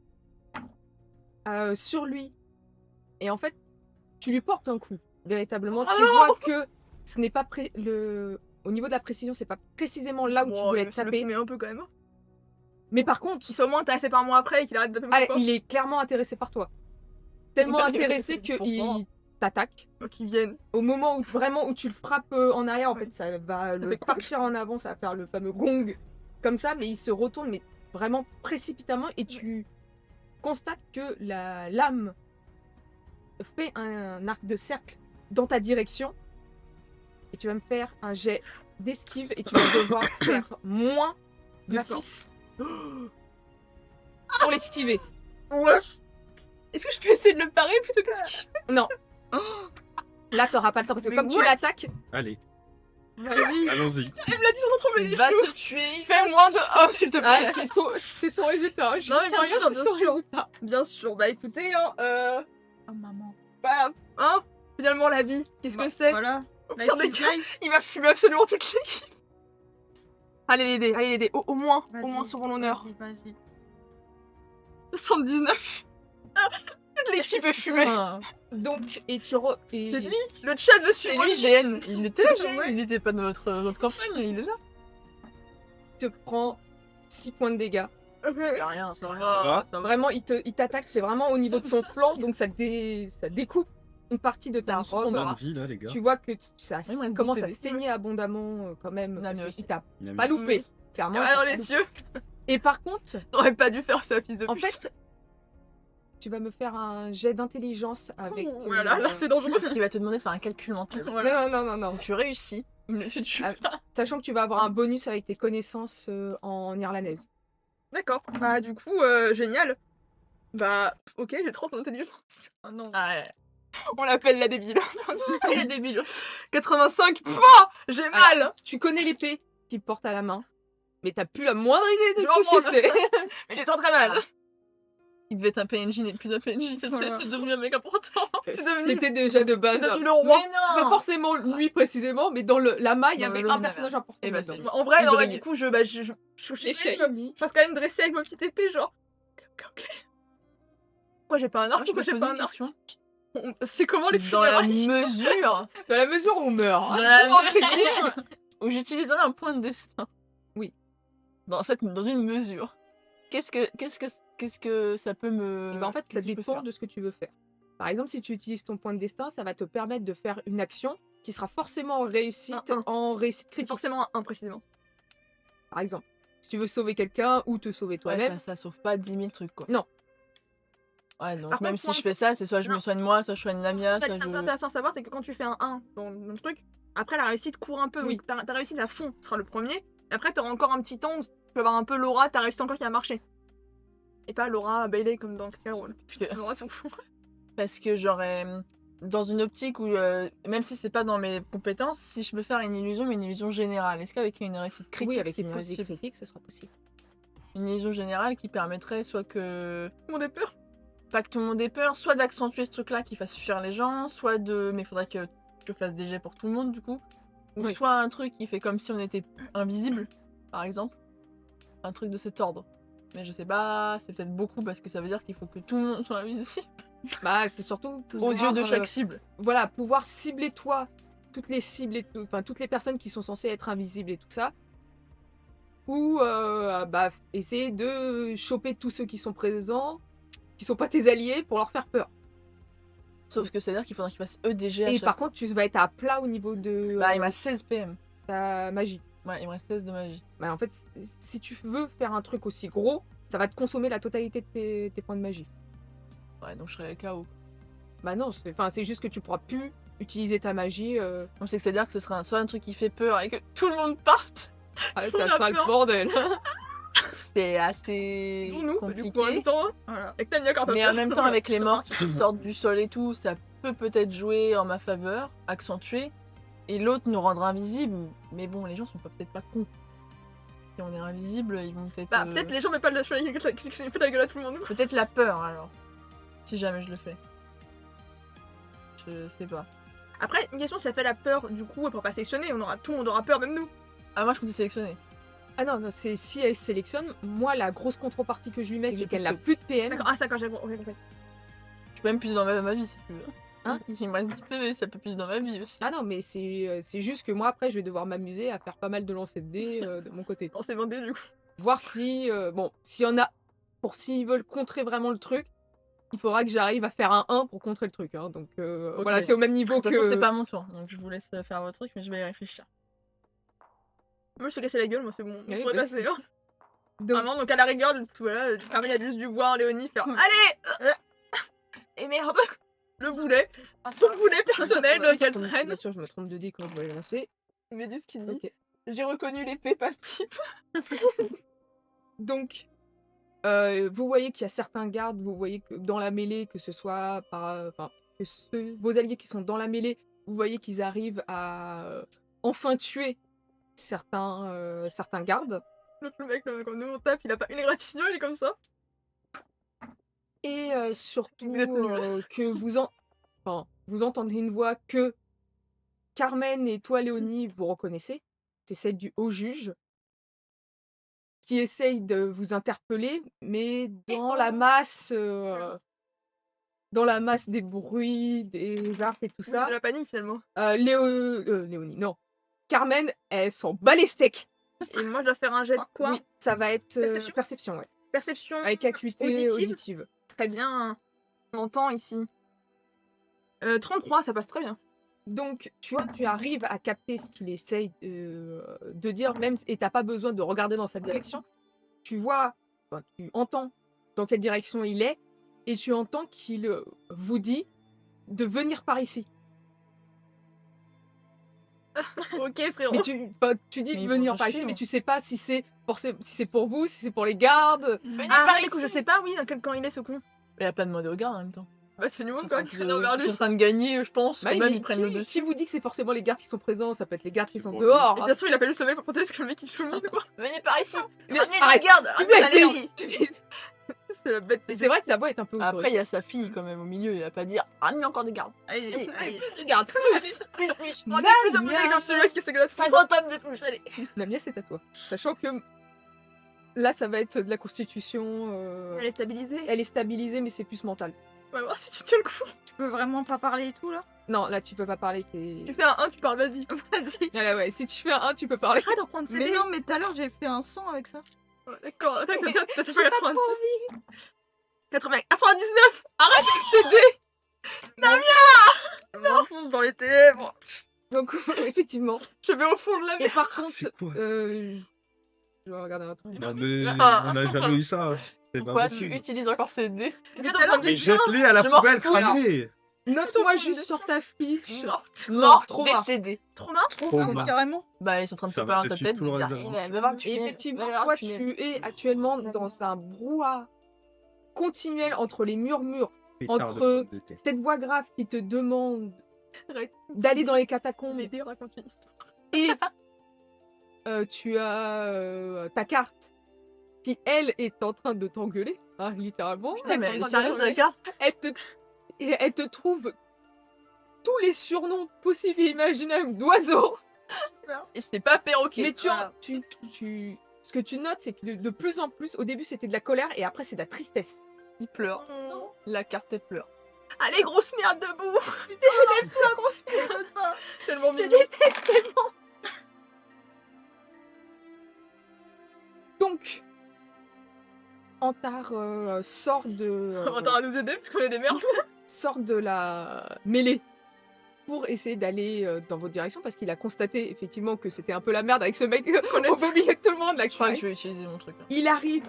arrives sur lui et en fait tu lui portes un coup. Véritablement, Oh tu non vois que ce n'est pas au niveau de la précision, c'est pas précisément là où tu voulais te ça le taper. met un peu quand même. Mais par contre, Qu'il soit au moins intéressé par moi après et qu'il arrête de ah, me pas. il est clairement intéressé par toi. Tellement intéressé Je comprends. qu'il t'attaque. Donc qu'ils viennent. Au moment où vraiment où tu le frappes en arrière, en fait, ça va le fait partir en avant, ça va faire le fameux gong comme ça, mais il se retourne, mais vraiment précipitamment, et tu constates que la lame fait un arc de cercle dans ta direction, et tu vas me faire un jet d'esquive, et tu vas devoir faire moins de D'accord. 6 pour l'esquiver. Ouais. Est-ce que je peux essayer de le parer plutôt que ce qu'il Non. Là, t'auras pas le temps, parce que Mais comme tu what? l'attaques, Allez, Vas-y. allons-y. Il me l'a dit sans trop me Il dire. va te tuer. Fais moins de 1 s'il te plaît. ah, c'est son résultat. hein, Non, mais bien Julien, sûr, c'est bien son sûr. résultat. Bien sûr. Bah écoutez, hein, Oh maman. bah, hein, finalement la vie, qu'est-ce que c'est? Voilà. Au pire des Life is cas, life. il va fumer absolument toute l'équipe. Allez les dés, au moins Vas-y, sauvons l'honneur. Vas-y. 79. Toute l'équipe est fumée. Ah. Donc, et C'est et- lui, le chat me suit. C'est lui, GN. Il était là, GN. Ouais. Il n'était pas dans notre campagne, il est là. te prend 6 points de dégâts. C'est rien, c'est rien. va Ça va. Vraiment, il t'attaque, c'est vraiment au niveau de ton flanc, donc ça découpe une partie de ta Pas robe. de vie là, les gars. Tu vois que ça Oui, moi, je commence dis à PV. saigner abondamment quand même, On a parce mis que aussi. il t'a Il a mis- pas loupé, clairement. Ah, il t'a dans pas les loupé. yeux. Et par contre, T'aurais pas dû faire ça, fils de en pute. fait, tu vas me faire un jet d'intelligence avec... Oh là là, c'est dangereux. Parce qu'il va te demander de faire un calcul mental. Voilà. Non. Donc tu réussis. Il ne te tue Ah, pas. Sachant que tu vas avoir un bonus avec tes connaissances en irlandaise. D'accord. Bah du coup, génial. Bah ok, j'ai 30 en intelligence. Oh non. Ah ouais. On l'appelle la débile. Il est débile. 85. Pouah, j'ai mal. Tu connais l'épée qu'il porte à la main, mais t'as plus la moindre idée de Je tout ce que c'est. Mais j'ai très mal. Il devait être un PNJ, n'est plus un PNJ, c'est Voilà. c'est devenu un mec important. C'est devenu C'était déjà de base. c'est devenu le roi. Mais Pas forcément lui précisément, mais dans la maille, il y Dans le avait lot, un il y en personnage important. Eh ben, dedans. c'est En vrai, Il non, brille. du coup, je reste quand même dressée avec ma petite épée, genre. Ok. Pourquoi j'ai pas un arc? Moi, je peux Pourquoi j'ai poser pas une un arc? question. C'est comment les Dans la funérailles? mesure, Dans la mesure où on meurt. dans la mesure où j'utiliserai un point de destin. Oui. Dans une mesure. Qu'est-ce que ça peut me. Et ben, en fait, ça qu'est-ce que je peux dépend faire de ce que tu veux faire. Par exemple, si tu utilises ton point de destin, ça va te permettre de faire une action qui sera forcément réussite Un. en réussite C'est critique. forcément un précisément. Par exemple, si tu veux sauver quelqu'un ou te sauver Ouais, toi-même, ça sauve pas 10 000 trucs quoi. Non. Ouais, donc Par même contre, si point je fais ça, c'est soit je me Non. soigne moi, soit je soigne Lamia, En fait, soit ce qui est je. intéressant à savoir, c'est que quand tu fais un 1 dans le truc, après la réussite court un peu. Oui. Donc ta réussite à fond sera le premier. Et après, t'auras encore un petit temps où tu peux avoir un peu l'aura, t'as réussi encore qui a marché. Et pas l'aura Bailey comme dans Critical Role. Putain. L'aura tout fond. Parce que j'aurais. Dans une optique où, même si c'est pas dans mes compétences, si je peux faire une illusion, mais une illusion générale, est-ce qu'avec une réussite critique, oui, avec c'est une réussite possible? critique, ce sera possible. Une illusion générale qui permettrait soit que. Tout le monde est peur. Pas que tout le monde ait peur, soit d'accentuer ce truc-là qui fasse fuir les gens, soit de. Mais il faudrait que je fasse des jets pour tout le monde du coup. Ou Oui. soit un truc qui fait comme si on était invisible, par exemple. Un truc de cet ordre. Mais je sais pas, c'est peut-être beaucoup parce que ça veut dire qu'il faut que tout le monde soit invisible. Bah, c'est surtout Aux yeux de chaque euh, cible. voilà, pouvoir cibler toi, toutes les cibles, enfin toutes les personnes qui sont censées être invisibles et tout ça, ou bah, essayer de choper tous ceux qui sont présents, qui sont pas tes alliés, pour leur faire peur. Sauf que ça veut dire qu'il faudra qu'ils fassent eux des jets à Et chaque par contre, tu vas être à plat au niveau de Bah, il m'a 16 PM. ta magie. Ouais, il me reste 16 de magie. Bah, en fait, si tu veux faire un truc aussi gros, ça va te consommer la totalité de tes points de magie. Ouais, donc je serais KO. Bah non, c'est juste que tu pourras plus utiliser ta magie. Donc c'est que ça veut dire que ce sera soit un truc qui fait peur et que tout le monde parte. Ah, On ça a sera le peur. bordel. C'est assez Pour nous, du compliqué. coup, en même temps, Voilà. avec Tamia quand Mais en même temps, avec les morts qui sortent du sol et tout, ça peut peut-être jouer en ma faveur, accentuer. Et l'autre nous rendre invisibles. Mais bon, les gens sont peut-être pas cons. Si on est invisible, ils vont peut-être. Bah, peut-être les gens mettent pas de la fait la gueule à tout le monde. Peut-être la peur alors. Si jamais je le fais. Je sais pas. Après, une question, si ça fait la peur, du coup, pour pas sélectionner, tout le monde aura peur, même nous. Ah, moi je comptais sélectionner. Ah non, c'est si elle sélectionne, moi la grosse contrepartie que je lui mets, C'est c'est que qu'elle j'ai n'a plus plus de PM. D'accord, ah, ça, quand j'ai compris. Je peux même puiser dans ma vie si tu veux. Hein Il me reste 10 PV, ça peut puiser dans ma vie aussi. Ah non, mais c'est juste que moi après je vais devoir m'amuser à faire pas mal de lancers de dés de mon côté. On s'est vendé, du coup. voir si, bon, s'il y en a, s'ils veulent contrer vraiment le truc, il faudra que j'arrive à faire un 1 pour contrer le truc. Hein. Donc voilà, c'est au même niveau De toute façon, c'est que. pas mon tour, donc je vous laisse faire votre truc, mais je vais y réfléchir. Moi, je te cassé la gueule, moi, c'est bon. On Oui, pourrait bah, passer. Hein. Donc, Vraiment, donc à la rigueur, voilà, Carmen a juste dû voir Léonie faire Allez Et merde Le boulet Son boulet personnel qu'elle traîne. bien sûr, je me trompe de dé quand je vais les lancer. Méduse qui dit Ok. J'ai reconnu l'épée, pas le type. Donc, vous voyez qu'il y a certains gardes, vous voyez que dans la mêlée, que ce soit par, enfin, que vos alliés qui sont dans la mêlée, vous voyez qu'ils arrivent à enfin tuer certains gardes. L'autre, le mec, là, quand nous on tape, il a pas une égratignure, il est comme ça. Et surtout Vous êtes nuls. que vous entendez une voix que Carmen et toi, Léonie, vous reconnaissez. C'est celle du haut juge qui essaye de vous interpeller, mais dans la masse des bruits, des arcs et tout ça, De la panique finalement. Léonie, non. Carmen, elle s'en bat les steaks. Et moi, je dois faire un jet de quoi Oui, ça va être Perception perception, ouais. Perception Avec acuité auditive. auditive. Très bien. On entend ici. 33, ça passe très bien. Donc, tu vois, tu arrives à capter ce qu'il essaye de dire, même, et t'as pas besoin de regarder dans sa direction. Tu vois, enfin, tu entends dans quelle direction il est, et tu entends qu'il vous dit de venir par ici. Ok, frérot. Mais tu dis Mais de ils venir vont par te ici, suivre. mais tu sais pas si c'est pour vous, si c'est pour les gardes. Ah, du coup, je sais pas, oui, dans quel camp il est ce con. Il a pas demandé au garde en même temps. Bah, c'est nous Ils sont quoi en qui train viennent vers de- lui. ils sont en train de gagner, je pense. Bah, Quand même, mais ils prennent le qui dessus. vous dit que c'est forcément les gardes qui sont présents? Ça peut être les gardes qui C'est sont pour dehors. Et bien sûr, il appelle juste le mec pour protéger parce que le mec il fulmine quoi. Venez par ici. Mais Ramenez arrête, la garde. tu ramenez la baisses, garde. C'est la bête. Mais c'est vrai que sa voix est un peu. Après, il y a sa fille quand même au milieu, il va pas dire ramenez encore des gardes. Allez, allez. Regarde plus. On est plus abonnés comme celui-là qui essaie de la 50 hommes de plus, allez. Namia, c'est à toi. Sachant que là, ça va être de la constitution. Elle est stabilisée. Elle est stabilisée, mais c'est plus mental. On va voir si tu tiens le coup. Tu peux vraiment pas parler et tout là? Non, là, tu peux pas parler. Tu fais un 1, tu parles, vas-y. Vas-y. Ah, là, ouais, si tu fais un 1, tu peux parler. Arrête de reprendre Mais CD. non, mais tout à l'heure j'ai fait un 100 avec ça. Ouais, d'accord, t'as fait pas J'ai pas trop 86. 99. Arrête avec CD. Je m'enfonce dans les ténèbres. Donc, effectivement. Je vais au fond de la Et mer. par contre, C'est quoi je vais regarder un truc. Non, mais Ah. on a jamais eu ça. C'est pas Pourquoi tu possible. utilises encore ces dés? Mais tout à l'heure, Mais jette-les à la Je m'en poubelle, fous, crame-les. Note-moi juste sur ta fiche. morte. Mort, trop bas. décédé. Trop marre. Trauma. Carrément. Bah, ils sont en train de se Ça parler va dans ta depuis tête. tout le de dire, reste de eh, va voir le Et tunnel, effectivement, va voir toi, le tunnel. tu es actuellement dans un brouhaha continuel entre les murmures, Pétard de entre pommes de terre. cette voix grave qui te demande Arrête. d'aller dans les catacombes Les dés racontent une histoire. et tu as ta carte qui, elle, est en train de t'engueuler, hein, littéralement. Putain, mais elle est sérieuse la carte? Elle te trouve tous les surnoms possibles et imaginables d'oiseaux. Et c'est pas perroquet. Mais Voilà. ce que tu notes, c'est que de plus en plus, au début c'était de la colère et après c'est de la tristesse. Il pleure. La carte, elle pleure. Allez, grosse merde debout. Putain, lève-toi, grosse merde. Tellement Je te mignon. déteste tellement. Donc, Antar sort de On va nous aider parce qu'on est des merdes. sort de la mêlée pour essayer d'aller dans votre direction parce qu'il a constaté effectivement que c'était un peu la merde avec ce mec au beau milieu de tout le monde là. Je crois que je vais utiliser mon truc. Là. Il arrive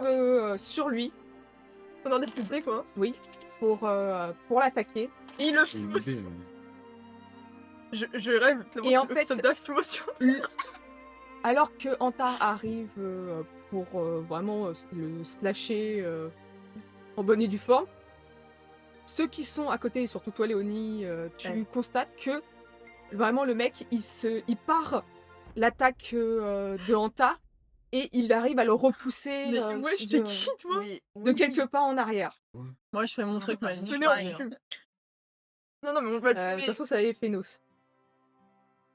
sur lui, On en député quoi. oui, pour l'attaquer. Et il le J'ai fume une aussi. idée, mais- Je rêve. c'est Et bon, en le fait- soldat fumotion. Alors que Antar arrive pour vraiment le slasher en bonne et due forme, ceux qui sont à côté, et surtout toi Léonie, tu Ouais. constates que vraiment le mec il part l'attaque de Antar et il arrive à le repousser Mais wesh, t'es qui toi? de quelques pas en arrière. Moi, je fais mon truc, mais je Venez, pareil, on hein. fume. Non, non, mais on va le De fumer. toute façon, ça avait Phénos.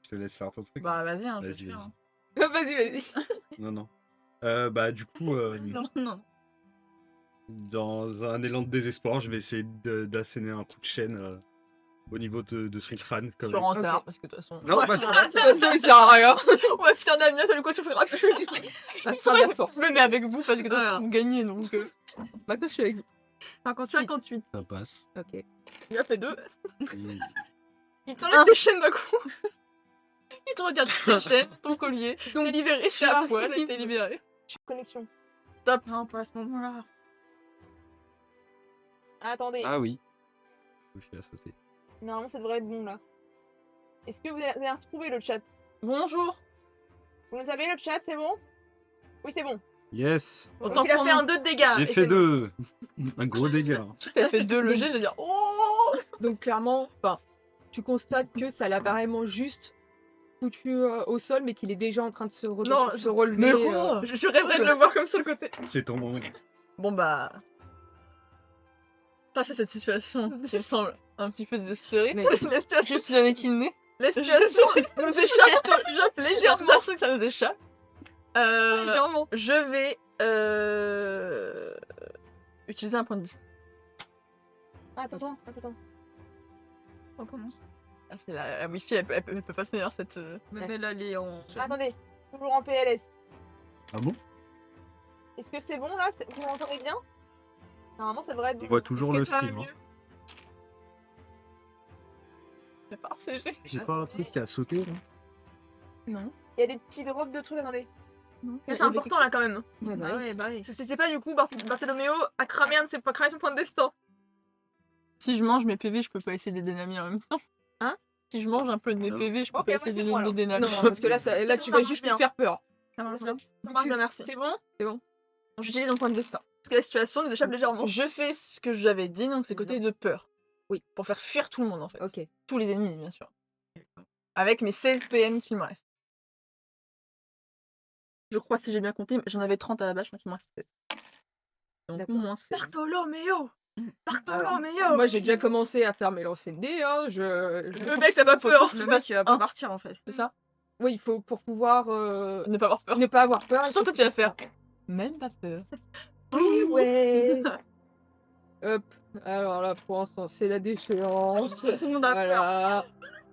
Je te laisse faire ton truc. Bah, vas-y, hein, je vais Vas-y, te faire. vas-y. hein. Vas-y. Non, non. Bah, du coup, Non, non. dans un élan de désespoir, je vais essayer d'asséner un coup de chaîne au niveau de son crâne. Quand Sur même. en retard, Ok. parce que de toute façon. Non, parce De toute façon, il sert à rien. Ouais, putain, Damien, ça le coup, suffira plus. Ça sera de la force. Je me mets avec vous parce que de toute Voilà. façon, vous gagnez donc. Maintenant, je suis avec vous. 58. 58. ça passe. Ok. Il a fait 2. Et- Il t'enlève tes chaînes d'un coup. Il te regarde tes chaînes, ton collier. Donc, T'es libéré, je suis à poil et t'es libéré. Connexion. Non, pas à ce moment-là. Attendez, Ah oui. Je suis associé. normalement ça devrait être bon là. Est-ce que vous avez retrouvé le chat? Bonjour. Vous nous avez le chat, c'est bon? Oui, c'est bon. Yes. Autant Donc il a pour fait nous. un 2 de dégâts. J'ai et fait c'est bon. 2. Un gros dégât. T'as fait 2 le jet, je vais dire oh. Donc clairement, enfin, tu constates que ça l'a vraiment juste foutu au sol, mais qu'il est déjà en train de se, Non, se relever. mais quoi Je rêverais de le voir comme sur le côté. C'est ton moment. Bon bah. Face à cette situation qui semble un petit peu désespérée. Mais- La situation, Je suis un équiné. la situation nous échappe J'ai l'impression que ça nous échappe. légèrement. Je vais utiliser un point de distance. Attends. On commence. Ah, c'est la wifi, elle peut pas tenir cette. Mais là, elle est en. Attendez, toujours en PLS. Ah bon? Est-ce que c'est bon là? Vous m'entendez bien? Normalement ça devrait être On bon. voit toujours Est-ce le que ça va stream. mieux? Hein. C'est par CG. J'ai pas un truc qui a sauté là. Non. Il y a des petits drops de trucs, attendez. Non. C'est important là quand même. Ouais, bah Ah oui. ouais, bah oui. Je sais pas du coup, Bartholoméo a cramé un de ses cramé son point de destin. Si je mange mes PV, je peux pas essayer d'aider Nami en même temps. Hein? Si je mange un peu de mes Non. PV, je peux Ok, pas ouais, essayer c'est bon, d'aider Nami. Non, parce que là, là tu Ça vas marche juste bien. lui faire peur. Ça marche bien, merci. C'est bon? C'est bon. Donc, j'utilise mon point de destin. Parce que la situation nous échappe légèrement. Je fais ce que j'avais dit, donc c'est côté de peur. Oui. Pour faire fuir tout le monde en fait. Ok. Tous les ennemis, bien sûr. Avec mes 16 PM qu'il me reste. Je crois, si j'ai bien compté, j'en avais 30 à la base, je crois qu'il me reste 16. Donc D'accord. moins 16. Bartholoméo Alors, Bartholoméo moi, j'ai déjà commencé à faire mes lancers de dés. Hein. Le mec t'as pas Faut peur. tous Le tu mec, fasses il va pas un. partir en fait. C'est ça? Oui, il faut pour pouvoir Ne pas avoir peur. ne pas avoir peur. Je sens que tu vas faire. Même pas peur. Oui, ouais. Hop. Alors là, pour l'instant, c'est la déchéance. Tout le monde a peur. Voilà.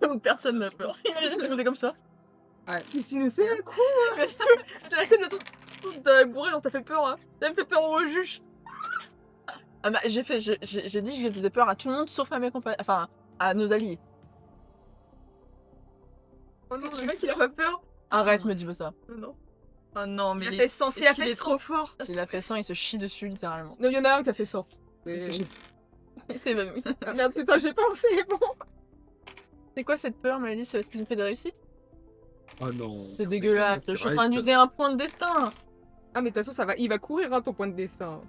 Donc personne n'a peur. Imagine que je comme ça. Ouais. Qu'est-ce que tu nous fais là, con? Bien sûr, c'est la scène de tout t'as bourré, genre t'as fait peur, hein. T'as fait peur au juge. Ah bah, j'ai dit que je faisais peur à tout le monde sauf à mes compagnons. Enfin, à nos alliés. Oh non, le mec il a pas peur. Arrête, me dis pas ça. Non. Oh non, mais Il a fait 100, s'il a fait est 100. trop fort. S'il a fait 100, il se chie dessus littéralement. Non, il y en a un qui a fait ça. Il s'est évanoui. Ah, merde, putain, j'ai pensé, bon. C'est quoi cette peur, Mélanie? C'est parce qu'ils ont fait des réussites? Ah non. C'est dégueulasse. Je suis en Ouais, train c'est d'user un point de destin. Ah, mais de toute façon, ça va. Il va courir, hein, ton point de dessin.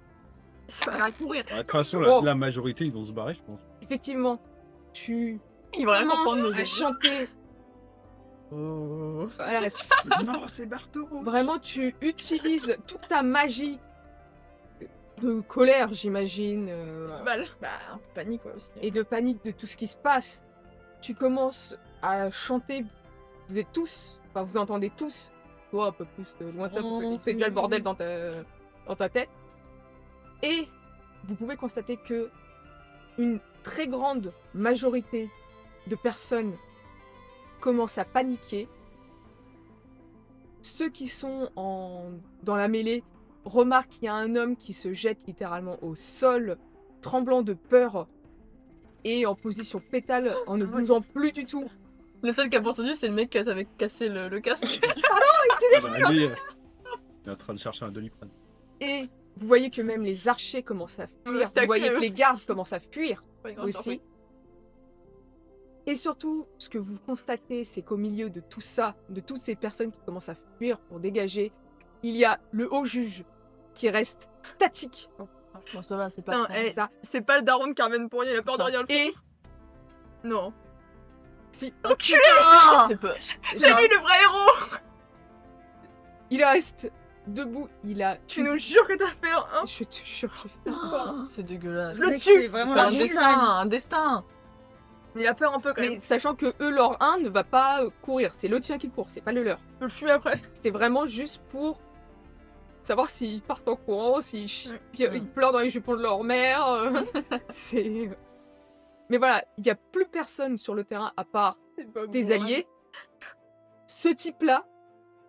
Ça va courir. De toute façon, Bon. la majorité, ils vont se barrer, je pense. Effectivement, tu Il va rien comprendre. commences à chanter. Oh. Voilà, Non, c'est Barto. vraiment, tu utilises toute ta magie de colère, j'imagine, Mal. Bah, un peu panique quoi aussi. et de panique de tout ce qui se passe. Tu commences à chanter. Vous êtes tous, enfin, vous entendez tous. Toi, un peu plus lointain, parce que c'est déjà le bordel dans ta tête. Et vous pouvez constater que une très grande majorité de personnes commencent à paniquer. Ceux qui sont dans la mêlée remarquent qu'il y a un homme qui se jette littéralement au sol, tremblant de peur et en position pétale, en ne bougeant plus du tout. Le seul qui a pas entendu, c'est le mec qui avait cassé le casque. Ah bah, lui, il est en train de chercher un doliprane. Et vous voyez que même les archers commencent à fuir. Stacker. Vous voyez que les gardes commencent à fuir Pas une grande aussi. surprise. Et surtout, ce que vous constatez, c'est qu'au milieu de tout ça, de toutes ces personnes qui commencent à fuir pour dégager, il y a le haut juge qui reste statique. Bon, ça va, c'est pas. Non, grave. eh, Ça. c'est pas le daron de Carmen Pourrier, il a peur de rien. Et Non. si, Enculé. C'est peur. J'ai vu le vrai héros. il reste debout, il a. Tu nous jures que t'as fait un. Je te jure, je fais Oh, c'est dégueulasse. Le mec, tue. c'est vraiment Faire la un montagne. destin, un destin. Il a peur un peu quand même. Mais sachant que eux, leur 1 ne va pas courir, c'est le tien qui court, c'est pas le leur. Je peux le fumer après. C'était vraiment juste pour savoir s'ils partent en courant, s'ils Ouais. ils pleurent dans les jupons de leur mère. C'est. Mais voilà, il n'y a plus personne sur le terrain à part tes alliés. Ce type-là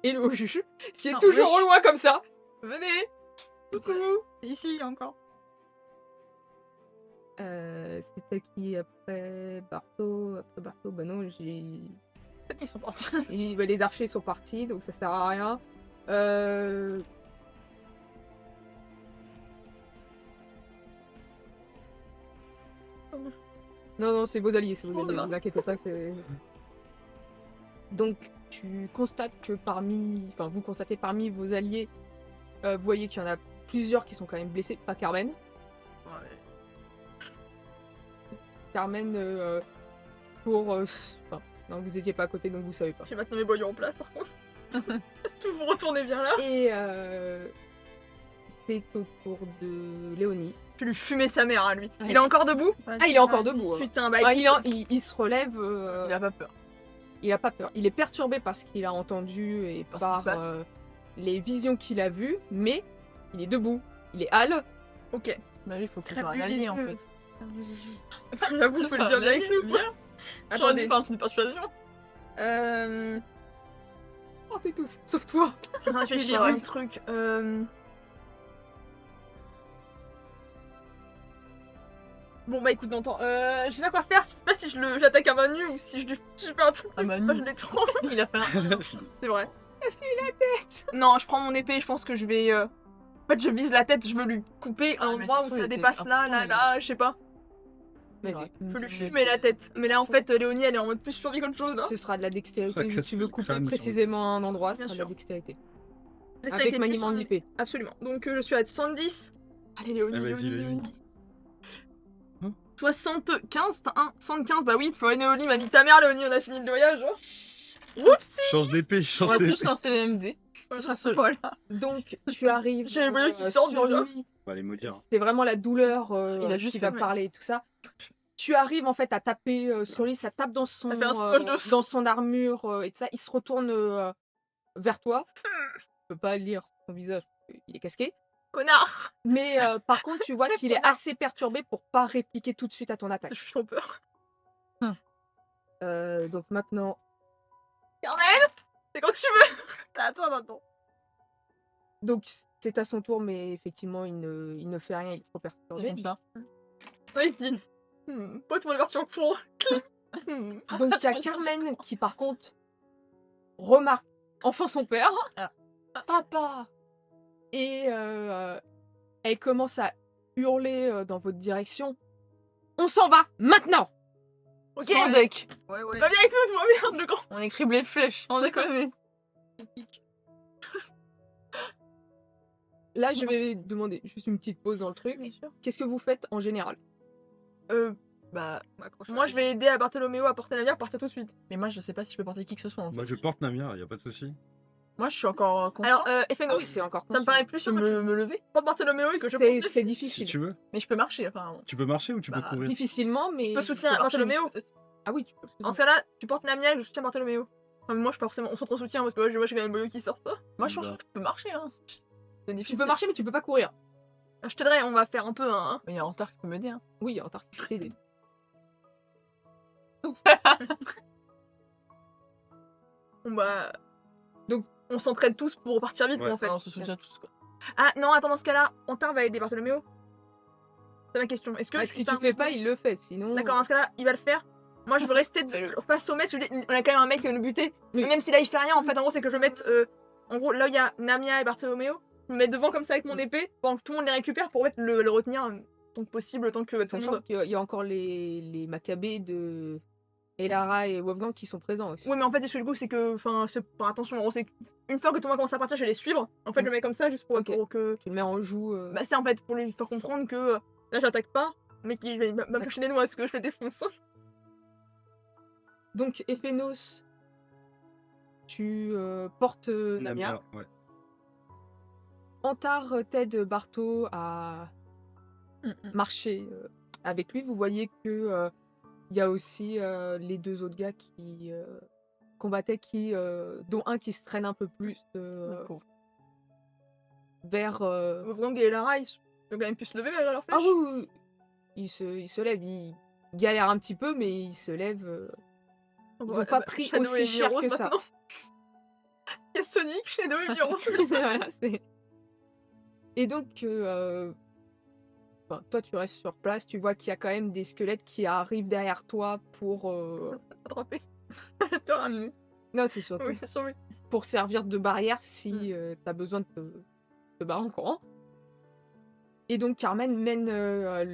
est le juge qui est toujours wesh. au loin comme ça. Venez. Coucou. Ici encore. C'est à qui après Barto? Après Barto, bah non, Ils sont partis. les archers sont partis, donc ça sert à rien. Non, c'est vos alliés, Oh, ça va. ne vous inquiétez pas, c'est... Donc, tu constates que vous constatez parmi vos alliés, vous voyez qu'il y en a plusieurs qui sont quand même blessés, pas Carmen. Ouais. Carmen, non, vous étiez pas à côté, donc vous savez pas. J'ai maintenant mes boyaux en place par contre. Est-ce que vous retournez bien là? Et c'est au tour de Léonie. Je vais lui fumer sa mère à lui. Ouais. Il est encore debout? Ah, il est encore debout. Hein. Putain, bah Enfin, écoute, il se relève. Il a pas peur. Il a pas peur. Il est perturbé par ce qu'il a entendu et Par ce qui par se passe. les visions qu'il a vues, mais il est debout. Il est hal. ok. Bah lui, il faut qu'il Crève soit un lui les allié en yeux. fait. J'avoue, faut le dire bien avec nous. Bien. Attendez. Enfin, tu de persuasion. Partez tous, sauf toi. Je vais lire un truc. Bon bah écoute, j'entends. Je sais pas quoi faire. Je sais pas si j'attaque à main nue ou si je fais un truc. À main Pas, nue. je l'ai trop. Il a fait un. C'est vrai. Est-ce qu'il a la tête? Non, je prends mon épée. Je pense que je vais. En fait, je vise la tête. Je veux lui couper un Ah, mais endroit ça où se trouve, ça il était dépasse là, là, important, là. Je sais pas. Vas-y. Je peux lui fumer la tête. Mais là, en fait, Léonie, elle est en mode plus survie qu'autre chose là. Ce sera de la dextérité. Fracasse Tu veux le couper crâne sur précisément un endroit, ce Bien sera de la sûr. dextérité. Laisse Avec les maniement plus de l'épée. Absolument. Donc je suis à 110. Allez Léonie, Ah, vas-y, Léonie, vas-y. Léonie. Hein 75, t'as un 75, bah oui, faut Léonie, ma vie ta mère Léonie, on a fini le voyage. Hein. Oups. Change d'épée, On change va d'épée. tous lancer les MD. Voilà. Donc, tu arrives J'ai les boyaux qui sortent sur déjà. lui. On va les maudire. C'est vraiment la douleur Il a juste qui va fait- parler et tout ça. Tu arrives en fait à taper sur lui, ça tape dans son, Ça fait un squash de sang. dans son armure et tout ça. Il se retourne vers toi. Tu peux pas lire son visage, il est casqué. Connard. Mais par contre, tu vois qu'il est assez perturbé pour pas répliquer tout de suite à ton attaque. Je suis trop peur. Donc maintenant, Carmen, c'est quand tu veux. T'as à toi maintenant. donc c'est à son tour, mais effectivement, il ne fait rien, il est trop perturbé. Comme ça. Vas-y. Pas ton version court. Donc il y a Carmen qui par contre remarque enfin son père. Papa. Et elle commence à hurler dans votre direction. On s'en va maintenant. Ok. Sans deck. Ouais, ouais. Va bien avec nous, tu vois bien, le grand. On écrit les flèches. On déconne. Là, je vais demander juste une petite pause dans le truc. Bien sûr. Qu'est-ce que vous faites en général? Bah, Moi, je vais aider à Bartholoméo à porter la bière, partir tout de suite. mais moi je sais pas si je peux porter qui que ce soit en fait. Moi, je porte Namia, y a pas de souci. Moi je suis encore conscient. Alors, Ah Ephénos, oui, c'est encore ça me paraît plus je sûr peux que tu me lever. portes Bartholoméo et que je c'est porte. c'est Si difficile. tu veux. Mais je peux marcher apparemment. Tu peux marcher ou tu peux Bah, courir? Difficilement, mais. Je peux soutenir marcher Bartholoméo. vite. Ah oui, tu peux. En ce cas-là, tu portes Namia et je soutiens Bartholoméo. Enfin, moi, je suis pas forcément. On s'entre-soutient parce que moi, j'ai quand même Boyo qui sort. Moi je Bah. pense que je peux marcher hein. C'est Tu difficile. peux marcher, mais tu peux pas courir. Je t'aiderai, on va faire un peu un. Mais il y a Antar qui peut m'aider hein. Oui, en Antarctique, je t'aider. On va. Donc- on s'entraide tous pour partir vite, Ouais. quoi, en fait. Enfin, on se soutient tous quoi. Ah non, attends, dans ce cas-là, Antar va aider Bartholoméo. C'est ma question. Est-ce que Ah, si tu fais pas, il le fait, sinon. D'accord, dans ce cas-là, il va le faire. Moi, je veux rester face au maître. On a quand même un mec qui va nous buter. Oui. Mais même si là, il fait rien, en fait, en gros, c'est que je vais mettre. En gros, là, il y a Namia et Bartholoméo. Je me mets devant comme ça avec mon épée pendant que tout le monde les récupère pour mettre le retenir tant que possible, tant que tout le Sachant monde. qu'il y a encore les Maccabées de Elara et Wolfgang qui sont présents aussi. Oui, mais en fait, ce que du coup, c'est que. Enfin, attention, en gros, c'est une fois que tout le monde commence à partir, je vais les suivre. En fait, je le mets comme ça juste pour, Ok. pour que. Tu le mets en joue. Bah, c'est en fait pour lui faire comprendre que là, j'attaque pas, mais qu'il va me chercher les noix parce que je le défonce. Donc, Ephénos, tu portes Namia. ouais. Antar t'aide Bartho à marcher avec lui. Vous voyez que il y a aussi les deux autres gars qui combattaient, dont un qui se traîne un peu plus vers. Wolfgang et Lara, ils ont quand même pu se lever malgré leur flèche. Ah oui, oui, oui. Il se lève, galèrent un petit peu, mais ils se lèvent. Ils ont pas pris Shadow aussi est cher mi-rose que ça. maintenant. Il y a Sonic, Shadow et mi-rose. Voilà, et donc, enfin, toi, tu restes sur place, tu vois qu'il y a quand même des squelettes qui arrivent derrière toi pour... Attrapé. Te ramener. Non, c'est surtout Oui, sûr, oui. pour servir de barrière si t'as besoin de te barrer en courant. Et donc, Carmen mène la...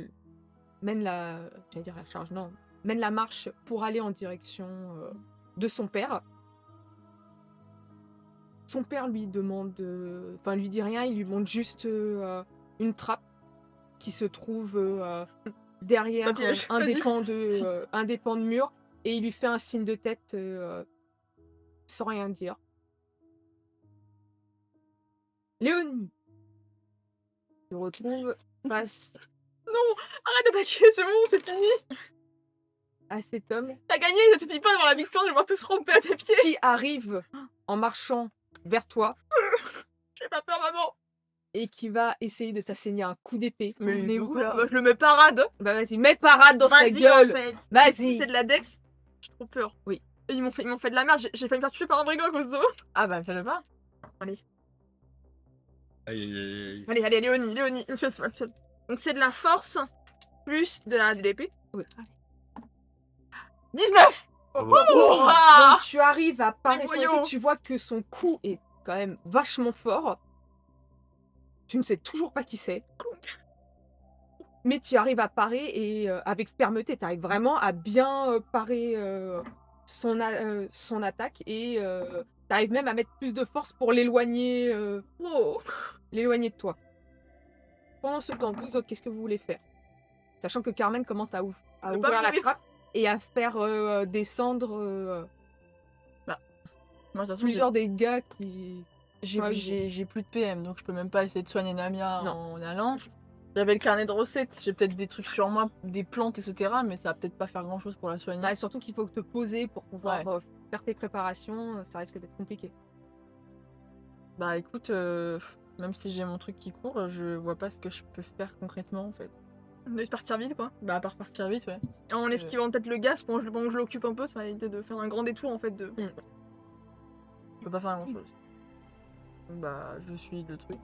J'allais dire la charge, non. Mène la marche pour aller en direction de son père. Son père lui demande... Enfin, lui dit rien, il lui montre juste une trappe qui se trouve derrière piège, un des vas-y. pans de mur, et il lui fait un signe de tête sans rien dire. Léonie se retrouve face Arrête d'attaquer, c'est bon, c'est fini. à cet homme T'as gagné, ça suffit pas d'avoir la victoire, je vais voir tous romper à tes pieds. qui arrive en marchant vers toi J'ai pas peur, maman. et qui va essayer de t'asséner un coup d'épée. Mais Mais où où, là là Bah, je le mets parade. Bah vas-y, mets parade dans sa Vas-y, gueule. en fait. Si Vas-y. c'est de la dex, j'ai trop peur. Oui. Et ils m'ont fait de la merde, j'ai failli me faire tuer par un brigand à cause d'eux. Ah bah, fais-le pas. Aïe, aïe, aïe, aïe. Allez, Léonie, une seule. Donc c'est de la force plus de l'épée. Oui. 19. Ah bah, Ah Donc tu arrives à parer Les son boyaux. épée, tu vois que son coup est quand même vachement fort. Tu ne sais toujours pas qui c'est. Mais tu arrives à parer et avec fermeté, tu arrives vraiment à bien parer son attaque et tu arrives même à mettre plus de force pour l'éloigner de toi. Pendant ce temps, vous autres, qu'est-ce que vous voulez faire? Sachant que Carmen commence à ouvrir la mourir. trappe et à faire descendre Moi, de toute façon, plusieurs des gars qui... j'ai plus de PM, donc je peux même pas essayer de soigner Namia Non. en allant. J'avais le carnet de recettes, j'ai peut-être des trucs sur moi, des plantes, etc. Mais ça va peut-être pas faire grand chose pour la soigner. Bah, surtout qu'il faut te poser pour pouvoir faire tes préparations, ça risque d'être compliqué. Bah écoute, même si j'ai mon truc qui court, je vois pas ce que je peux faire concrètement en fait. De partir vite quoi. Bah à part partir vite, ouais. En esquivant peut-être le gaz pendant que je l'occupe un peu, ça va éviter de faire un grand détour en fait de. Je peux pas faire grand chose. Bah je suis le truc.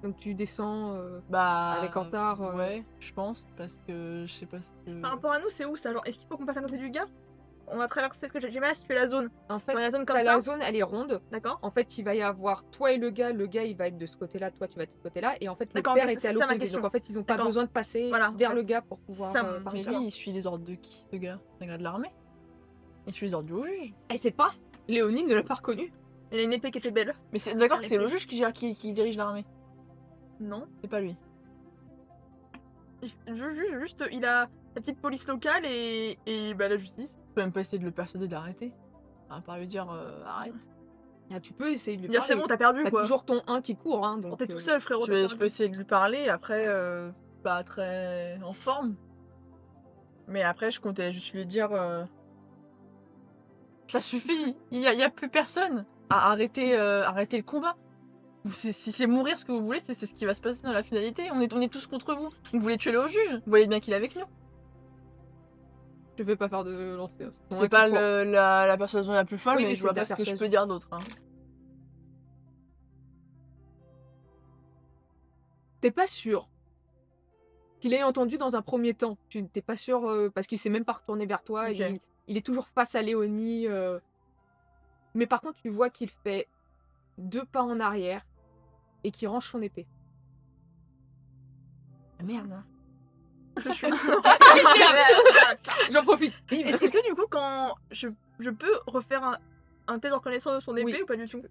Donc tu descends Bah avec Antar. Ouais, je pense, parce que je sais pas si. Par rapport à nous, c'est où ça? Genre, est-ce qu'il faut qu'on passe à côté du gars? On va traverser ce que j'ai mal à situer la zone. En fait, Sur la zone comme t'as ça. la zone, elle est ronde. D'accord. En fait, il va y avoir toi et le gars il va être de ce côté-là, toi tu vas être de ce côté-là. Et en fait, le D'accord, père ok, était c'est à ça ma l'opposé. question. Donc en fait, ils ont pas D'accord. besoin de passer Voilà, vers en le fait, gars pour pouvoir ça me- Mais partir. lui, il suit les ordres de qui, ce gars? Un gars de l'armée? Il suit les ordres du juge. Elle sait pas. Léonie ne l'a pas reconnu. Il a une épée qui était belle. Mais c'est d'accord que Elle c'est le était- juge qui dirige l'armée. Non. C'est pas lui. Juste, il a la petite police locale et bah, la justice. Je peux même pas essayer de le persuader d'arrêter. À part lui dire arrête. Ah, tu peux essayer de lui Dire parler. c'est bon, t'as perdu T'as quoi. toujours ton 1 qui court. Hein, donc, T'es tout seul, frérot. t'as Je perdu. peux essayer de lui parler, après pas très en forme. Mais après je comptais juste lui dire ça suffit, il y a plus personne à arrêter le combat. Si c'est mourir ce que vous voulez, c'est ce qui va se passer dans la finalité. On est tous contre vous. Vous voulez tuer le juge, vous voyez bien qu'il est avec nous. Je vais pas faire de lancer. Hein, ton 1 C'est qui pas court. la persuasion la plus folle, Oui, mais mais je c'est vois de la pas ce que je persuasion. peux dire d'autre. Hein. T'es pas sûr. Qu'il ait entendu dans un premier temps. Tu t'es pas sûr parce qu'il s'est même pas retourné vers toi. Ok. Il est toujours face à Léonie. Mais par contre, tu vois qu'il fait 2 pas en arrière et qu'il range son épée. Ah, merde. Hein. J'en profite. Est-ce que du coup, quand je peux refaire un test de reconnaissance de son épée Oui. ou pas du tout?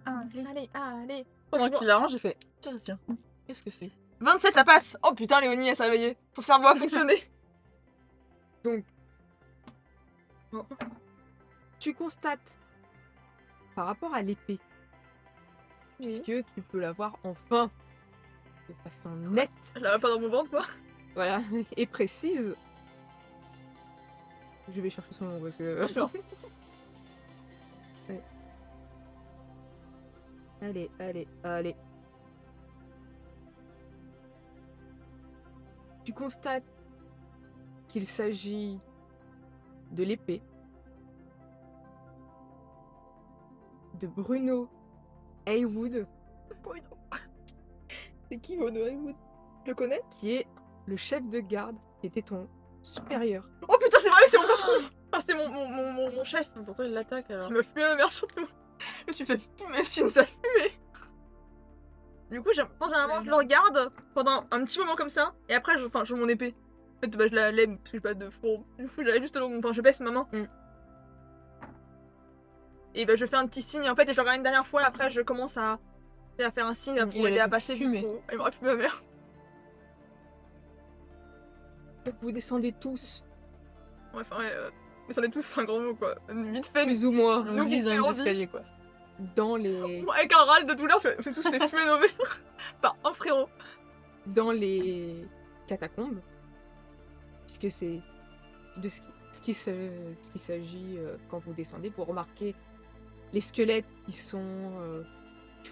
Allez. Pendant qu'il l'arrange, j'ai fait tiens, qu'est-ce que c'est? 27, ça passe. Oh putain, Léonie, elle s'est réveillée. Son cerveau a fonctionné. Tu constates par rapport à l'épée, puisque tu peux la voir enfin de façon nette, Je la vois pas dans mon ventre, quoi. voilà, et précise. Je vais chercher son nom parce que. Ouais. Allez. Tu constates qu'il s'agit de l'épée de Bruno Haywood, C'est qui Bruno Haywood? Je le connais? qui est le chef de garde, qui était ton supérieur. Oh putain, c'est vrai, c'est mon patron! Enfin, c'était mon chef. Pourquoi il l'attaque alors? Il m'a fumé ma mère surtout. Je me suis fait fumer, si ça fumé. Du coup, je pense généralement je le regarde pendant un petit moment comme ça, et après je veux mon épée. En fait, bah, je la lève parce que j'ai pas de fourreau. Du coup, j'avais juste je baisse ma main. Et bah, je fais un petit signe en fait, et je le regarde une dernière fois, après je commence à faire un signe pour Il aider a à passer. fumé. Il m'aurait fumé ma mère. Donc vous descendez tous, Ouais, enfin, ouais, mais c'en est tous, c'est un grand mot quoi. Vite fait, plus ou moins, On Nous, glisse dans on les dit- escaliers quoi. dans les, avec un râle de douleur, parce qu'on s'est tous fait fumer nos mères par un frérot. dans les catacombes, puisque c'est de ce qui s'agit quand vous descendez. Vous remarquez les squelettes qui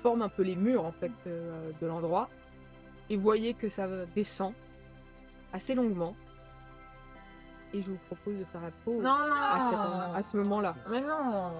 forment un peu les murs en fait de l'endroit, et vous voyez que ça descend assez longuement. Et je vous propose de faire la pause Non, à ce moment-là. mais non.